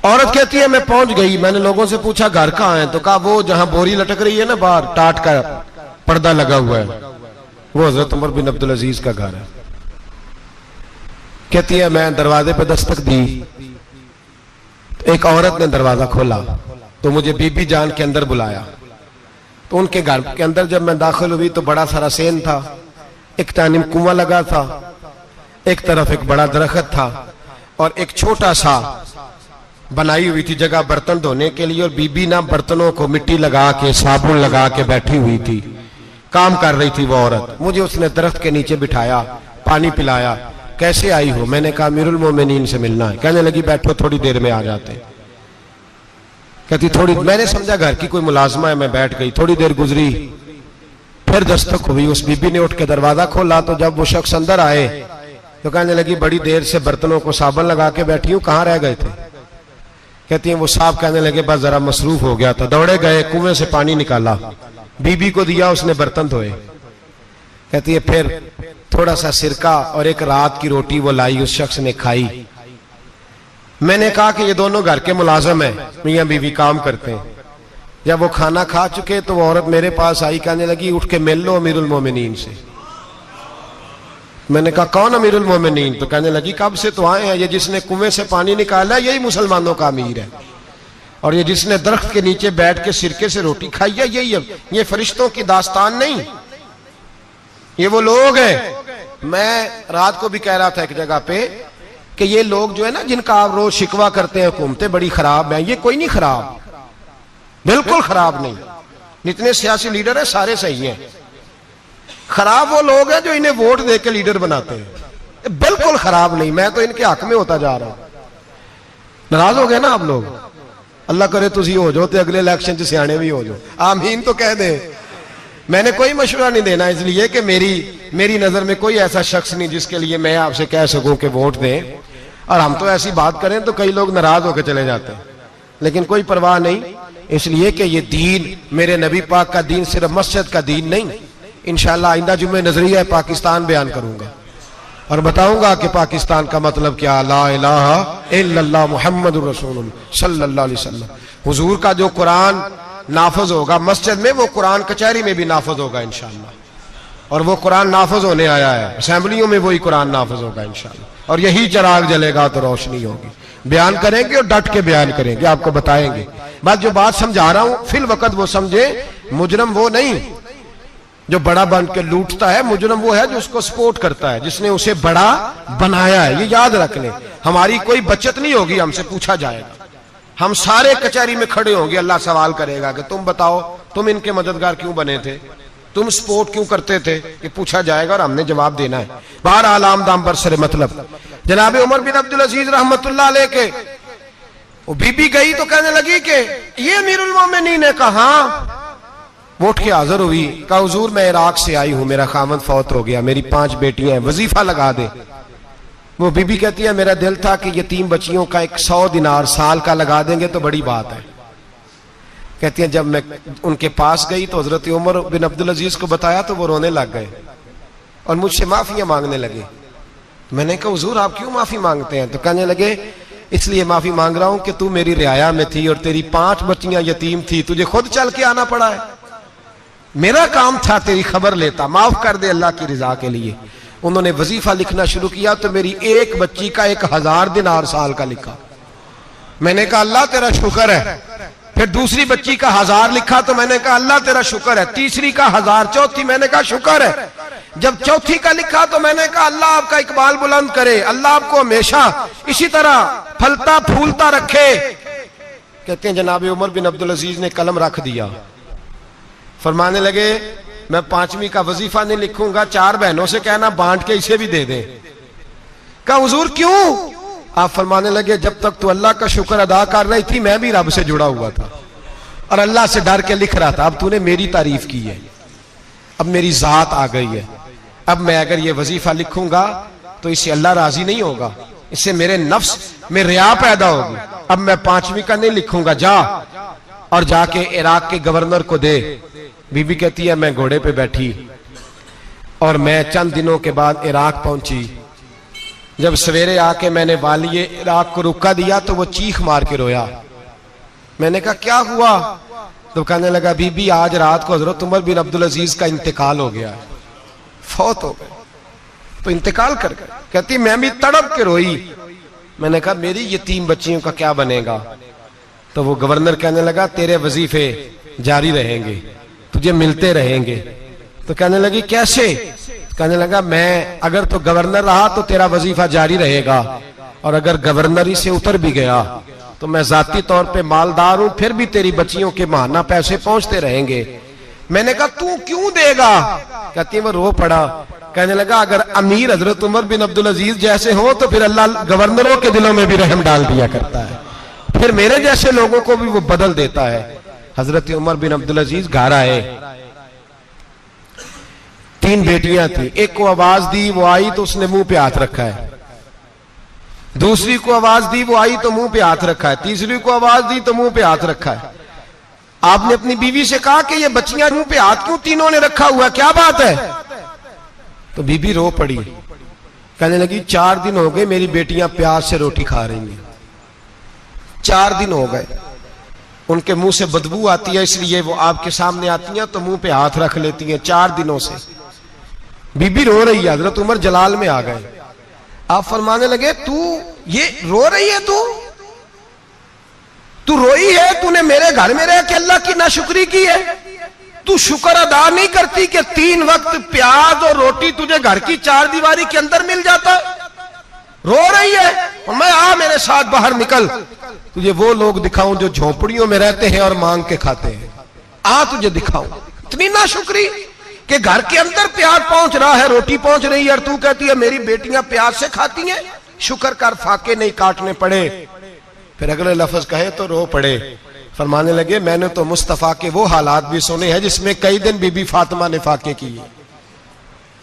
औरत कहती है मैं पहुंच गई, मैंने लोगों से पूछा घर कहां है, तो कहा वो जहां बोरी लटक रही है ना बाहर, टाट का पर्दा लगा हुआ है, वो हजरत उमर बिन अब्दुल अजीज का घर है। कहती है मैं दरवाजे पे दस्तक दी, तो एक औरत ने दरवाजा खोला तो मुझे बीबी जान के अंदर बुलाया। तो उनके घर के अंदर जब मैं दाखिल हुई तो बड़ा सारा सेन था, एक तानिम कुआं लगा था, एक तरफ एक बड़ा दरख्त था और एक छोटा सा बनाई हुई थी जगह बर्तन धोने के लिए। और बीबी ना बर्तनों को मिट्टी लगा के साबुन लगा के बैठी हुई थी, काम कर रही थी वो औरत। मुझे उसने दरख्त के नीचे बिठाया, पानी पिलाया। कैसे आई हो? मैंने कहा अमीरुल मोमिनीन से मिलना है। कहने लगी बैठो थोड़ी देर में आ जाते। कहती थोड़ी, मैंने समझा घर की कोई मुलाजमा है, मैं बैठ गई। थोड़ी देर गुजरी, फिर दस्तक हुई, उस बीबी ने उठ के दरवाजा खोला। तो जब वो शख्स अंदर आए तो कहने लगी बड़ी देर से बर्तनों को साबुन लगा के बैठी हूं, कहां रह गए थे? कहती हैं वो साहब कहने लगे बस जरा मसरूफ हो गया था, दौड़े गए, कुएं से पानी निकाला, बीबी को दिया, उसने बर्तन धोए। कहती है फिर थोड़ा सा सिरका और एक रात की रोटी वो लाई, उस शख्स ने खाई। मैंने कहा कि ये दोनों घर के मुलाजम हैं, मियां बीवी काम करते हैं। जब वो खाना खा चुके तो वो औरत मेरे पास आई, कहने लगी उठ के मिल लो अमीरुल मोमिनीन से। मैंने कहा कौन अमीरुल मोमिनीन? तो कहने लगी कब से तो आए हैं, ये जिसने कुएं से पानी निकाला यही मुसलमानों का अमीर है, और ये जिसने दरख्त के नीचे बैठ के सिरके से रोटी खाई है यही है। ये फरिश्तों की दास्तान नहीं, ये वो लोग हैं। मैं रात को भी कह रहा था एक जगह पे कि ये लोग जो है ना, जिनका आप रोज शिकवा करते हैं हुकूमतें बड़ी खराब हैं, ये कोई नहीं खराब, बिल्कुल खराब नहीं। जितने सियासी लीडर हैं सारे सही हैं। खराब वो लोग हैं जो इन्हें वोट देके लीडर बनाते हैं, बिल्कुल खराब नहीं। मैं तो इनके हक में होता जा रहा हूं। नाराज हो गए ना आप लोग? अल्लाह करे तुसी हो जाओ तो अगले इलेक्शन च सियाने भी हो जाओ, आमीन तो कह दे। मैंने कोई मशवरा नहीं देना, इसलिए कि मेरी नजर में कोई ऐसा शख्स नहीं जिसके लिए मैं आपसे कह सकूं कि वोट दें। और हम तो ऐसी बात करें तो कई लोग नाराज होकर चले जाते हैं, लेकिन कोई परवाह नहीं, इसलिए कि ये दीन मेरे नबी पाक का दीन सिर्फ मस्जिद का दीन नहीं। इंशाअल्लाह आइंदा जुम्मे नजरिया पाकिस्तान बयान करूंगा और बताऊंगा कि पाकिस्तान का मतलब क्या, ला इलाहा इल्लल्लाह मुहम्मदुर रसूलुल्लाह सल्लल्लाहु अलैहि वसल्लम। हुजूर का जो कुरान नाफज होगा मस्जिद में, वो कुरान कचहरी में भी नाफज होगा इंशाअल्लाह। और वो कुरान नाफज होने आया है, असेंबलियों में वही कुरान नाफज होगा इंशाअल्लाह। और यही चिराग जलेगा तो रोशनी होगी। बयान करेंगे और डट के बयान करेंगे, आपको बताएंगे। बस जो बात समझा रहा हूं फिल वक्त वो समझे। मुजरम वो नहीं जो बड़ा बन के लूटता है, मुजरम वो है जो उसको सपोर्ट करता है, जिसने उसे बड़ा बनाया है। ये याद रख लें, हमारी कोई बचत नहीं होगी, हमसे पूछा जाएगा। हम सारे कचहरी में खड़े होंगे, अल्लाह सवाल करेगा कि तुम बताओ तुम इनके मददगार क्यों बने थे, तुम सपोर्ट क्यों करते थे, ये पूछा जाएगा और हमने जवाब देना है। बहरहाल आम दाम बरसरे मतलब जनाब उमर बिन अब्दुल अजीज रहमतुल्लाह अलैह के वो बीबी गई तो कहने लगी कि ये अमीरुल मोमिनीन ने कहा, वो उठ के हाजिर हुई, कहा हुजूर मैं इराक से आई हूं, मेरा खामद फौत हो गया, मेरी 5 बेटियां हैं, वजीफा लगा दे। वो बीबी कहती है मेरा दिल था कि यतीम बच्चियों का 100 दिनार साल का लगा देंगे तो बड़ी बात है। कहती है जब मैं उनके पास गई तो हजरत उमर बिन अब्दुल अजीज को बताया तो वो रोने लग गए और मुझसे माफियां मांगने लगे। मैंने कहा हुजूर आप क्यों माफी मांगते हैं? तो कहने लगे इसलिए माफी मांग रहा हूं कि तू मेरी रियाया में थी और तेरी 5 बच्चियां यतीम थी, तुझे खुद चल के आना पड़ा है। मेरा काम था तेरी खबर लेता, माफ कर दे अल्लाह की रिजा के लिए। उन्होंने वजीफा लिखना शुरू किया तो मेरी एक बच्ची का 1000 दिनार साल का लिखा। मैंने कहा अल्लाह तेरा शुक्र है। फिर दूसरी बच्ची का 1000 लिखा तो मैंने कहा अल्लाह तेरा शुक्र है। तीसरी का 1000, चौथी मैंने कहा शुक्र है। जब चौथी का लिखा तो मैंने कहा अल्लाह आपका इकबाल बुलंद करे, अल्लाह आपको हमेशा इसी तरह फलता फूलता रखे। कहते हैं जनाब उमर बिन अब्दुल अजीज ने कलम रख दिया, फरमाने लगे मैं 5वीं का वजीफा नहीं लिखूंगा, 4 बहनों से कहना बांट के इसे भी दे दे। कहा हुजूर क्यों? आप फरमाने लगे जब तक तू अल्लाह का शुक्र अदा कर रही थी मैं भी रब से जुड़ा हुआ था और अल्लाह से डर के लिख रहा था। अब तूने मेरी तारीफ की है, अब मेरी जात आ गई है, अब मैं अगर ये वजीफा लिखूंगा तो इससे अल्लाह राजी नहीं होगा, इससे मेरे नफ्स में रिया पैदा होगी। अब मैं 5वीं का नहीं लिखूंगा, जा और जाके इराक के गवर्नर को दे। बीबी कहती है मैं घोड़े पे बैठी और मैं चंद दिनों के बाद इराक पहुंची। जब सवेरे आके मैंने वाली इराक को रुका दिया तो वो चीख मार के रोया। मैंने कहा क्या हुआ? तो कहने लगा बीबी आज रात को हजरत उमर बिन अब्दुल अजीज का इंतकाल हो गया, फौत हो गए, तो इंतकाल कर गए। कहती मैं भी तड़प के रोई। मैंने कहा मेरी यतीम बच्चियों का क्या बनेगा? तो वो गवर्नर कहने लगा तेरे वजीफे जारी रहेंगे, तुझे मिलते रहेंगे। तो कहने लगी कैसे? कहने लगा मैं अगर तो गवर्नर रहा तो तेरा वजीफा जारी रहेगा और अगर गवर्नरी से उतर भी गया तो मैं जाती तौर पे मालदार हूं, फिर भी तेरी बच्चियों के माहाना पैसे पहुंचते रहेंगे। मैंने कहा तू क्यों देगा? कहती वो रो पड़ा। कहने लगा अगर अमीर हजरत उमर बिन अब्दुल अजीज जैसे हो तो फिर अल्लाह गवर्नरों के दिलों में भी रहम डाल दिया करता है, फिर मेरे जैसे लोगों को भी वो बदल देता है। हजरत उमर बिन अब्दुल अजीज घर आए, 3 बेटियां थी, एक को आवाज दी, वो आई तो उसने मुंह पे हाथ रखा है। दूसरी को आवाज दी, वो आई तो मुंह पे हाथ रखा है। तीसरी को आवाज दी तो मुंह पे हाथ रखा है। आपने अपनी बीवी से कहा कि ये बच्चियां मुंह पे हाथ क्यों तीनों ने रखा हुआ है, क्या बात है? तो बीबी रो पड़ी, कहने लगी 4 दिन हो गए मेरी बेटियां प्यास से रोटी खा रही हैं। 4 दिन हो गए, उनके मुंह से बदबू आती है, इसलिए वो आपके सामने आती हैं तो मुंह पे हाथ रख लेती हैं 4 दिनों से। बीबी रो रही है, हजरत उमर जलाल में आ गए। आप फरमाने लगे, तू ये रो रही है, तू रोई है, तूने मेरे घर में रह के अल्लाह की नाशुक्री की है, तू शुक्र अदा नहीं करती कि 3 वक्त प्याज और रोटी तुझे घर की 4 दीवारी के अंदर मिल जाता? रो रही है। और मैं, आ मेरे साथ बाहर निकल, तुझे वो लोग दिखाऊं जो झोपड़ियों में रहते हैं और मांग के खाते हैं। आ तुझे दिखाऊं। इतनी नाशुक्री कि घर के अंदर प्याज पहुंच रहा है, रोटी पहुंच रही है, और तू कहती है मेरी बेटियां प्याज से खाती हैं, शुक्र कर फाके नहीं काटने पड़े। फिर अगले लफ्ज कहे तो रो पड़े। फरमाने लगे, मैंने तो मुस्तफा के वो हालात भी सुने हैं जिसमें कई दिन बीबी फातिमा ने फाके किए।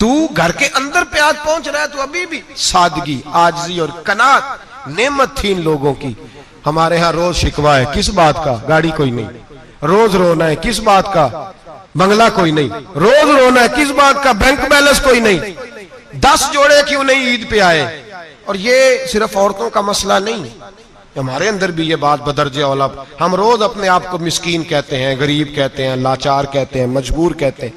तू घर के अंदर प्याज पहुंच रहा है, तो अभी भी सादगी, आजिज़ी और कनात नेमत थी इन लोगों की। हमारे यहाँ रोज शिकवा है, किस बात का? गाड़ी कोई नहीं। रोज रोना है, किस बात का? बंगला कोई नहीं। रोज रोना है, किस बात का? बैंक बैलेंस कोई नहीं। 10 जोड़े क्यों नहीं ईद पे आए? और ये सिर्फ औरतों का मसला नहीं, हमारे अंदर भी ये बात बदर्जे औला। हम रोज अपने आप को मिस्कीन कहते हैं, गरीब कहते हैं, लाचार कहते हैं, मजबूर कहते हैं।